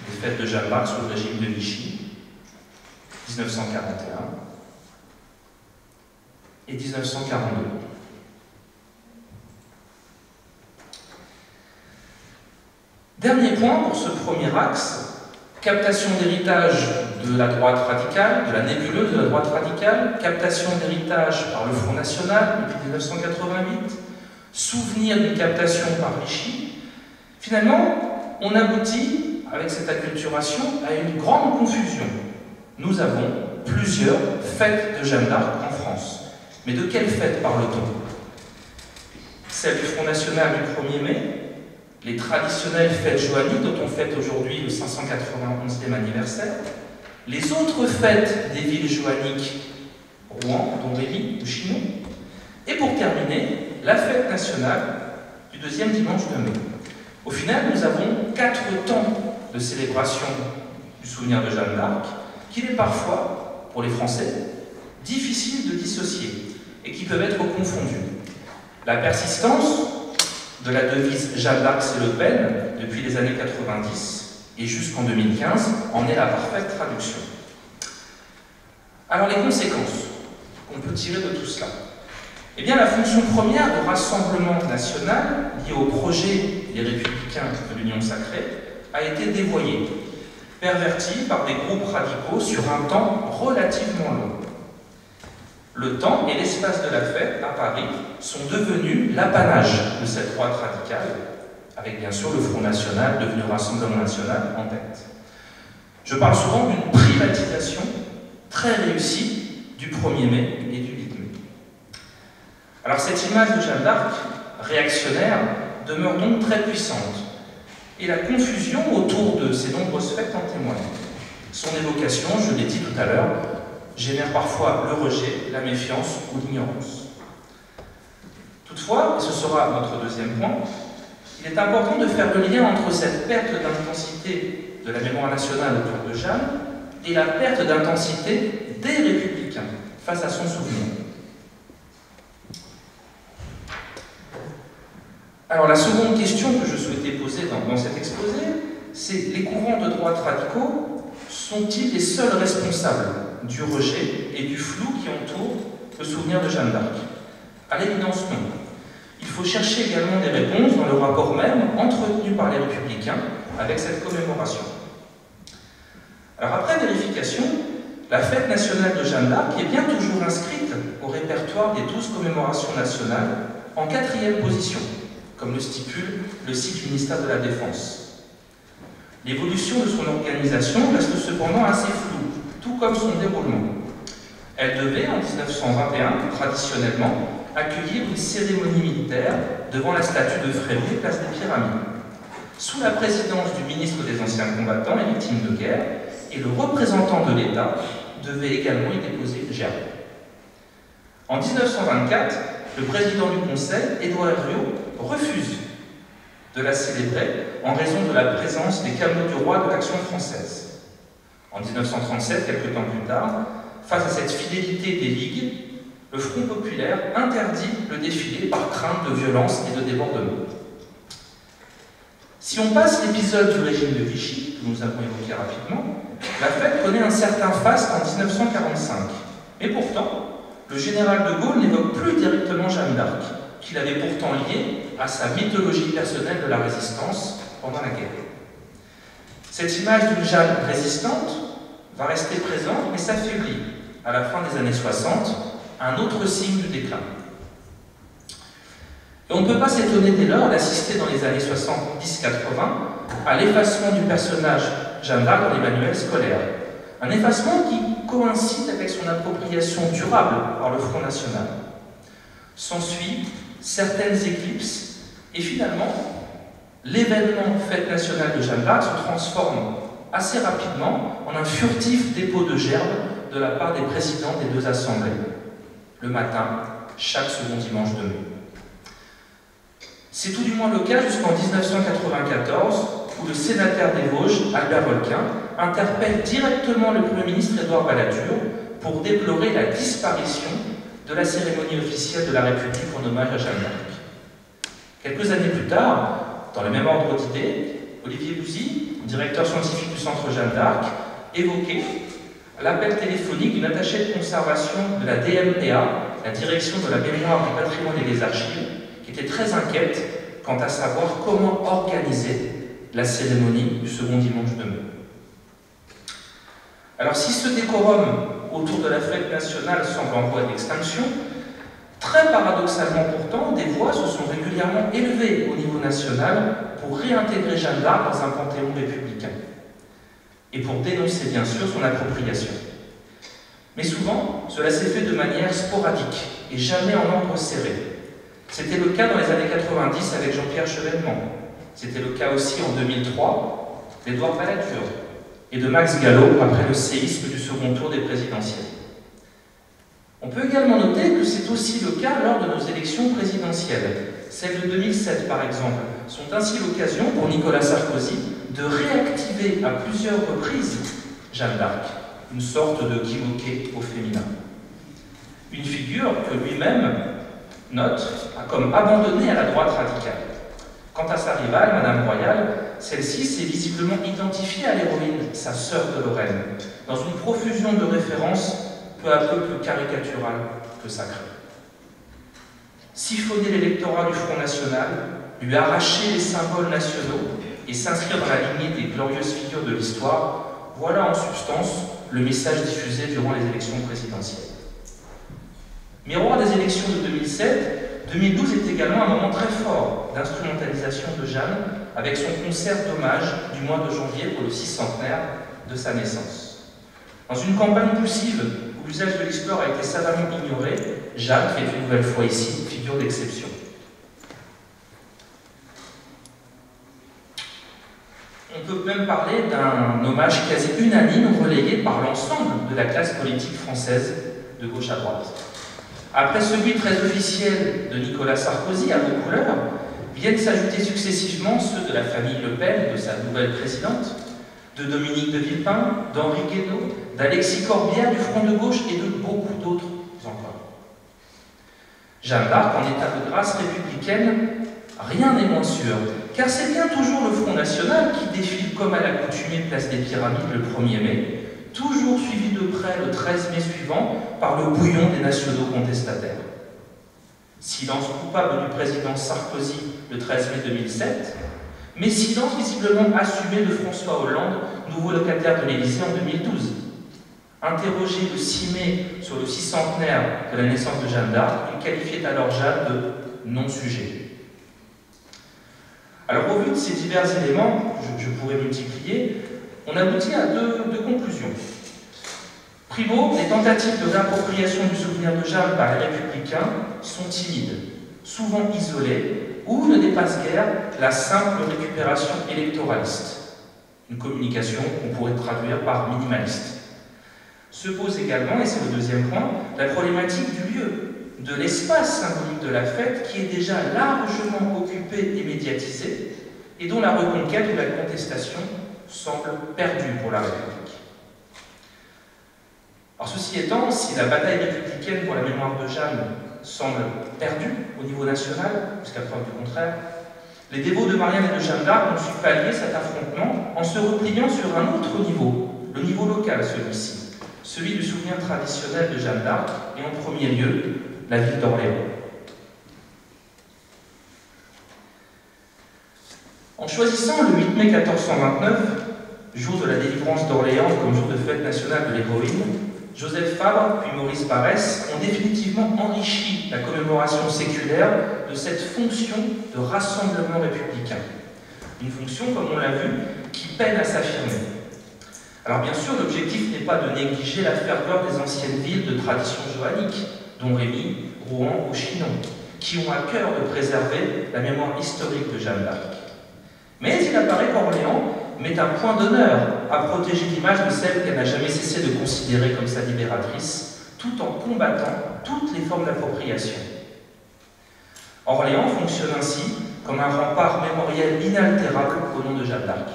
des fêtes de Jeanne d'Arc sous le régime de Vichy, 1941 et 1942. Dernier point pour ce premier axe, captation d'héritage de la droite radicale, de la nébuleuse de la droite radicale, captation d'héritage par le Front National depuis 1988, souvenir d'une captation par Vichy. Finalement, on aboutit, avec cette acculturation, à une grande confusion. Nous avons plusieurs fêtes de Jeanne d'Arc en France. Mais de quelle fête parle-t-on? Celle du Front National du 1er mai, les traditionnelles fêtes joanniques dont on fête aujourd'hui le 591e anniversaire, les autres fêtes des villes joanniques, Rouen, Dombéry ou Chinon, et pour terminer, la fête nationale du deuxième dimanche de mai. Au final, nous avons 4 temps de célébration du souvenir de Jeanne d'Arc, qu'il est parfois, pour les Français, difficile de dissocier et qui peuvent être confondus. La persistance de la devise Jeanne d'Arc c'est Le Pen depuis les années 90 et jusqu'en 2015 en est la parfaite traduction. Alors les conséquences qu'on peut tirer de tout cela. Eh bien la fonction première de rassemblement national liée au projet des Républicains de l'Union sacrée a été dévoyée, pervertie par des groupes radicaux sur un temps relativement long. Le temps et l'espace de la fête à Paris sont devenus l'apanage de cette droite radicale, avec bien sûr le Front National devenu Rassemblement National en tête. Je parle souvent d'une privatisation très réussie du 1er mai et du 8 mai. Alors cette image de Jeanne d'Arc, réactionnaire, demeure donc très puissante, et la confusion autour de ces nombreuses fêtes en témoigne. Son évocation, je l'ai dit tout à l'heure, génère parfois le rejet, la méfiance ou l'ignorance. Toutefois, et ce sera notre deuxième point, il est important de faire le lien entre cette perte d'intensité de la mémoire nationale autour de Jeanne et la perte d'intensité des Républicains face à son souvenir. Alors la seconde question que je souhaitais poser dans cet exposé, c'est les courants de droite radicaux sont-ils les seuls responsables du rejet et du flou qui entoure le souvenir de Jeanne d'Arc? À l'évidence, non. Il faut chercher également des réponses dans le rapport même entretenu par les Républicains avec cette commémoration. Alors après vérification, la fête nationale de Jeanne d'Arc est bien toujours inscrite au répertoire des 12 commémorations nationales en 4e position, comme le stipule le site du ministère de la Défense. L'évolution de son organisation reste cependant assez floue, tout comme son déroulement. Elle devait, en 1921, traditionnellement, accueillir une cérémonie militaire devant la statue de Frémaux, place des Pyramides, sous la présidence du ministre des Anciens Combattants et Victimes de guerre, et le représentant de l'État devait également y déposer gerbe. En 1924, le président du Conseil, Édouard Herriot, refuse de la célébrer en raison de la présence des camelots du roi de l'Action française. En 1937, quelques temps plus tard, face à cette fidélité des ligues, le Front populaire interdit le défilé par crainte de violence et de débordement. Si on passe l'épisode du régime de Vichy, que nous avons évoqué rapidement, la fête connaît un certain faste en 1945. Mais pourtant, le général de Gaulle n'évoque plus directement Jeanne d'Arc, qu'il avait pourtant liée à sa mythologie personnelle de la résistance pendant la guerre. Cette image d'une Jeanne résistante va rester présente, mais s'affaiblit à la fin des années 60, un autre signe du déclin. Et on ne peut pas s'étonner dès lors d'assister dans les années 70-80 à l'effacement du personnage Jeanne d'Arc dans les manuels scolaires, Un effacement qui coïncide avec son appropriation durable par le Front National. S'ensuit certaines éclipses et finalement, l'événement Fête nationale de Jeanne d'Arc se transforme assez rapidement en un furtif dépôt de gerbes de la part des présidents des deux assemblées, le matin, chaque second dimanche de mai. C'est tout du moins le cas jusqu'en 1994, où le sénateur des Vosges, Albert Volquin, interpelle directement le Premier ministre Édouard Balladur pour déplorer la disparition de la cérémonie officielle de la République en hommage à Jeanne d'Arc. Quelques années plus tard, dans le même ordre d'idées, Olivier Bouzy, directeur scientifique du Centre Jeanne d'Arc, évoquait l'appel téléphonique d'une attachée de conservation de la DMPA, la Direction de la Mémoire, du Patrimoine et des Archives, qui était très inquiète quant à savoir comment organiser la cérémonie du second dimanche de mai. Alors si ce décorum autour de la fête nationale semble en voie d'extinction, très paradoxalement pourtant, des voix se sont régulièrement élevées au niveau national pour réintégrer Jeanne d'Arc dans un panthéon républicain et pour dénoncer bien sûr son appropriation. Mais souvent, cela s'est fait de manière sporadique et jamais en ordre serré. C'était le cas dans les années 90 avec Jean-Pierre Chevènement. C'était le cas aussi en 2003 d'Édouard Balladur et de Max Gallo après le séisme du second tour des présidentielles. On peut également noter que c'est aussi le cas lors de nos élections présidentielles. Celles de 2007, par exemple, sont ainsi l'occasion pour Nicolas Sarkozy de réactiver à plusieurs reprises Jeanne d'Arc, une sorte de Guy Môquet au féminin. Une figure que lui-même note comme abandonnée à la droite radicale. Quant à sa rivale, Madame Royal, celle-ci s'est visiblement identifiée à l'héroïne, sa sœur de Lorraine, dans une profusion de références peu à peu plus caricaturales que sacrées. Siphonner l'électorat du Front National, lui arracher les symboles nationaux et s'inscrire dans la lignée des glorieuses figures de l'histoire, voilà en substance le message diffusé durant les élections présidentielles. Miroir des élections de 2007, 2012 est également un moment très fort d'instrumentalisation de Jeanne avec son concert d'hommage du mois de janvier pour le 600e de sa naissance. Dans une campagne poussive où l'usage de l'histoire a été savamment ignoré, Jeanne, qui est une nouvelle fois ici, figure d'exception. On peut même parler d'un hommage quasi unanime relayé par l'ensemble de la classe politique française de gauche à droite. Après celui très officiel de Nicolas Sarkozy à vos couleurs, viennent s'ajouter successivement ceux de la famille Le Pen, de sa nouvelle présidente, de Dominique de Villepin, d'Henri Guénaud, d'Alexis Corbière du Front de gauche et de beaucoup d'autres encore. Jeanne d'Arc, en état de grâce républicaine, rien n'est moins sûr, car c'est bien toujours le Front National qui défile comme à l'accoutumée place des Pyramides le 1er mai, toujours suivi de près le 13 mai suivant par le bouillon des nationaux contestataires. Silence coupable du président Sarkozy le 13 mai 2007, mais silence visiblement assumé de François Hollande, nouveau locataire de l'Élysée en 2012. Interrogé le 6 mai sur le 600e de la naissance de Jeanne d'Arc, il qualifiait alors Jeanne de non-sujet. Alors au vu de ces divers éléments, je pourrais multiplier, on aboutit à deux conclusions. Primo, les tentatives de réappropriation du souvenir de Jeanne par les Républicains sont timides, souvent isolées, ou ne dépassent guère la simple récupération électoraliste. Une communication qu'on pourrait traduire par minimaliste. Se pose également, et c'est le deuxième point, la problématique du lieu, de l'espace symbolique de la fête qui est déjà largement occupé et médiatisé, et dont la reconquête ou la contestation semble perdue pour la République. Alors ceci étant, si la bataille républicaine pour la mémoire de Jeanne semble perdue au niveau national, jusqu'à preuve du contraire, les dévots de Marianne et de Jeanne d'Arc ont su pallier cet affrontement en se repliant sur un autre niveau, le niveau local celui-ci, celui du souvenir traditionnel de Jeanne d'Arc et en premier lieu, la ville d'Orléans. En choisissant le 8 mai 1429, jour de la délivrance d'Orléans comme jour de fête nationale de l'héroïne, Joseph Fabre puis Maurice Barrès ont définitivement enrichi la commémoration séculaire de cette fonction de rassemblement républicain. Une fonction, comme on l'a vu, qui peine à s'affirmer. Alors bien sûr, l'objectif n'est pas de négliger la ferveur des anciennes villes de tradition johannique, dont Rémy, Rouen ou Chinon, qui ont à cœur de préserver la mémoire historique de Jeanne d'Arc. Mais il apparaît qu'Orléans met un point d'honneur à protéger l'image de celle qu'elle n'a jamais cessé de considérer comme sa libératrice, tout en combattant toutes les formes d'appropriation. Orléans fonctionne ainsi comme un rempart mémoriel inaltérable au nom de Jeanne d'Arc.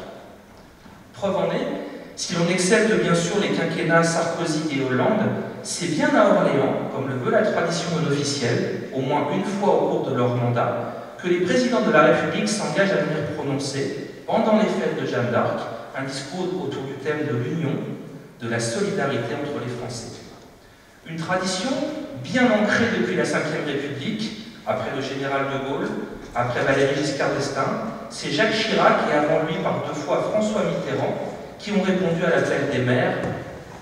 Preuve en est, si l'on excepte bien sûr les quinquennats Sarkozy et Hollande, c'est bien à Orléans, comme le veut la tradition non officielle, au moins une fois au cours de leur mandat, que les présidents de la République s'engagent à venir prononcer, pendant les fêtes de Jeanne d'Arc, un discours autour du thème de l'union, de la solidarité entre les Français. Une tradition bien ancrée depuis la Ve République, après le général de Gaulle, après Valéry Giscard d'Estaing, c'est Jacques Chirac et avant lui par 2 fois François Mitterrand qui ont répondu à l'appel des maires,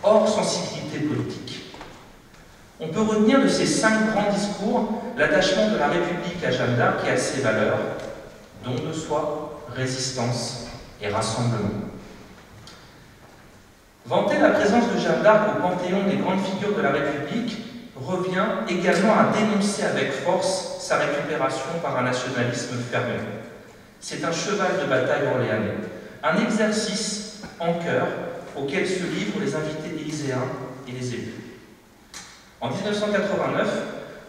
hors sensibilité politique. On peut retenir de ces 5 grands discours l'attachement de la République à Jeanne d'Arc et à ses valeurs, don de soi, résistance et rassemblement. Vanter la présence de Jeanne d'Arc au panthéon des grandes figures de la République revient également à dénoncer avec force sa récupération par un nationalisme fermé. C'est un cheval de bataille orléanais, un exercice en chœur auquel se livrent les invités élyséens et les élus. En 1989,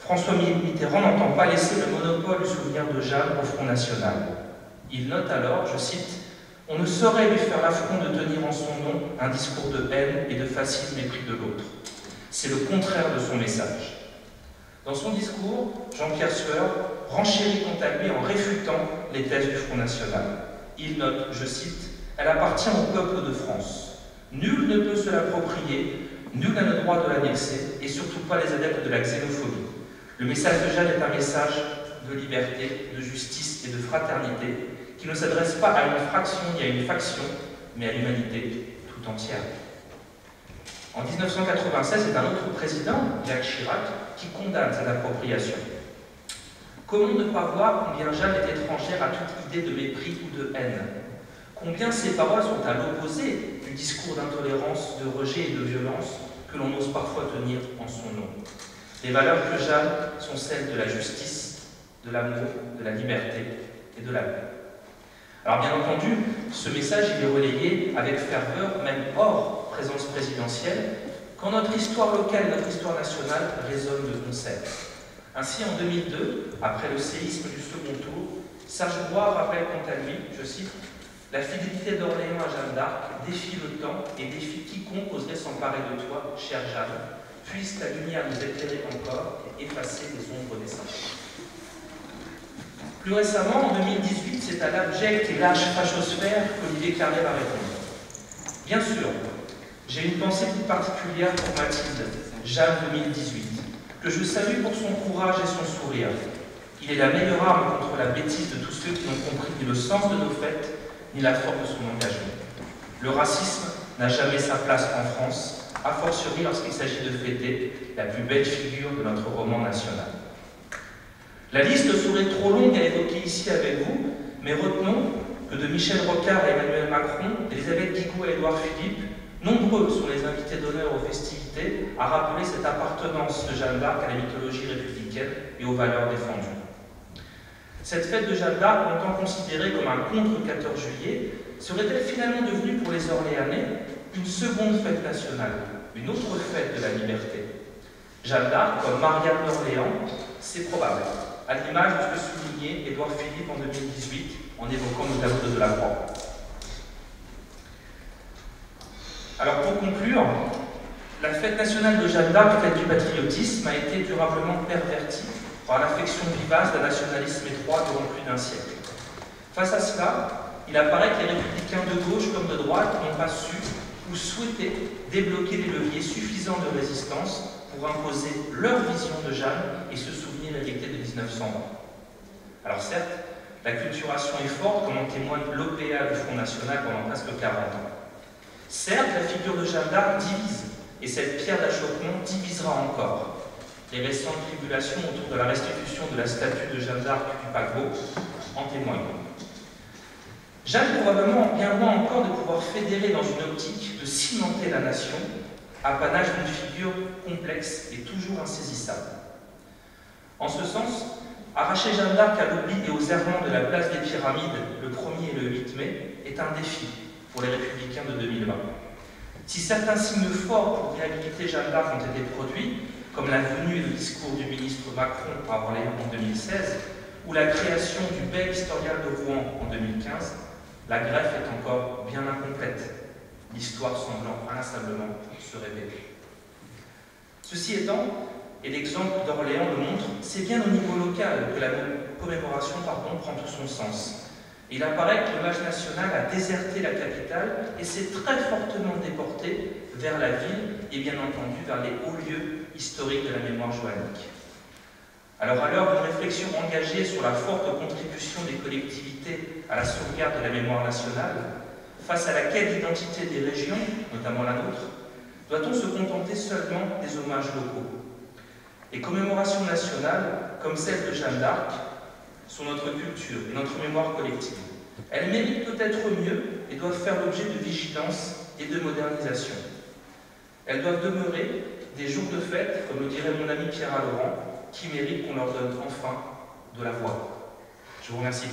François Mitterrand n'entend pas laisser le monopole du souvenir de Jeanne au Front National. Il note alors, je cite, « On ne saurait lui faire l'affront de tenir en son nom un discours de haine et de facile mépris de l'autre. C'est le contraire de son message. » Dans son discours, Jean-Pierre Sueur renchérit quant à lui en réfutant les thèses du Front National. Il note, je cite, « Elle appartient au peuple de France. Nul ne peut se l'approprier, nul n'a le droit de l'annexer, et surtout pas les adeptes de la xénophobie. Le message de Jeanne est un message de liberté, de justice et de fraternité, qui ne s'adresse pas à une fraction ni à une faction, mais à l'humanité tout entière. » En 1996, c'est un autre président, Jacques Chirac, qui condamne cette appropriation. Comment ne pas voir combien Jeanne est étrangère à toute idée de mépris ou de haine? Combien ses paroles sont à l'opposé du discours d'intolérance, de rejet et de violence que l'on ose parfois tenir en son nom. Les valeurs que Jeanne sont celles de la justice, de l'amour, de la liberté et de la paix. Alors bien entendu, ce message il est relayé avec ferveur, même hors présence présidentielle, quand notre histoire locale et notre histoire nationale résonnent de concert. Ainsi, en 2002, après le séisme du second tour, Serge Gouard rappelle quant à lui, je cite, « La fidélité d'Orléans à Jeanne d'Arc défie le temps et défie quiconque oserait s'emparer de toi, chère Jeanne, puisse ta lumière nous éclairer encore et effacer les ombres des saints. » Plus récemment, en 2018, c'est à l'abjecte et lâche fachosphère qu'Olivier Carnet va répondre. Bien sûr, j'ai une pensée toute particulière pour Mathilde, Jeanne 2018, que je salue pour son courage et son sourire. Il est la meilleure arme contre la bêtise de tous ceux qui n'ont compris ni le sens de nos fêtes, ni la force de son engagement. Le racisme n'a jamais sa place en France, a fortiori lorsqu'il s'agit de fêter la plus belle figure de notre roman national. La liste serait trop longue à évoquer ici avec vous, mais retenons que de Michel Rocard à Emmanuel Macron, d'Elisabeth Guigou à Édouard Philippe, nombreux sont les invités d'honneur aux festivités à rappeler cette appartenance de Jeanne d'Arc à la mythologie républicaine et aux valeurs défendues. Cette fête de Jeanne d'Arc, longtemps considérée comme un contre-14 juillet, serait-elle finalement devenue pour les Orléanais une seconde fête nationale, une autre fête de la liberté? Jeanne d'Arc, comme Marianne d'Orléans, c'est probable, à l'image de ce que soulignait Édouard Philippe en 2018, en évoquant le tableau de Delacroix. Alors pour conclure, la fête nationale de Jeanne d'Arc, fête du patriotisme, a été durablement pervertie par l'affection vivace d'un nationalisme étroit durant plus d'un siècle. Face à cela, il apparaît que les républicains de gauche comme de droite n'ont pas su ou souhaité débloquer les leviers suffisants de résistance pour imposer leur vision de Jeanne et se souvenir hérité de 1920. Alors certes, la culturation est forte, comme en témoigne l'OPA du Front National pendant presque 40 ans. Certes, la figure de Jeanne d'Arc divise, et cette pierre d'achoppement divisera encore. Les récentes tribulations autour de la restitution de la statue de Jeanne d'Arc du paquebot en témoignent. Jeanne est probablement bien loin encore de pouvoir fédérer dans une optique de cimenter la nation, apanage d'une figure complexe et toujours insaisissable. En ce sens, arracher Jeanne d'Arc à l'oubli et aux errements de la place des Pyramides le 1er et le 8 mai est un défi pour les républicains de 2020. Si certains signes forts pour réhabiliter Jeanne d'Arc ont été produits, comme la venue et le discours du ministre Macron à Orléans en 2016, ou la création du Bey historial de Rouen en 2015, la greffe est encore bien incomplète, l'histoire semblant inlassablement se répéter. Ceci étant, et l'exemple d'Orléans le montre, c'est bien au niveau local que la commémoration prend tout son sens. Il apparaît que l'image nationale a déserté la capitale et s'est très fortement déporté vers la ville et bien entendu vers les hauts lieux historiques de la mémoire joannique. Alors à l'heure d'une réflexion engagée sur la forte contribution des collectivités à la sauvegarde de la mémoire nationale, face à la quête d'identité des régions, notamment la nôtre, doit-on se contenter seulement des hommages locaux? Les commémorations nationales, comme celle de Jeanne d'Arc, sont notre culture et notre mémoire collective. Elles méritent peut-être mieux et doivent faire l'objet de vigilance et de modernisation. Elles doivent demeurer des jours de fête, comme le dirait mon ami Pierre Laurent, qui méritent qu'on leur donne enfin de la voix. Je vous remercie.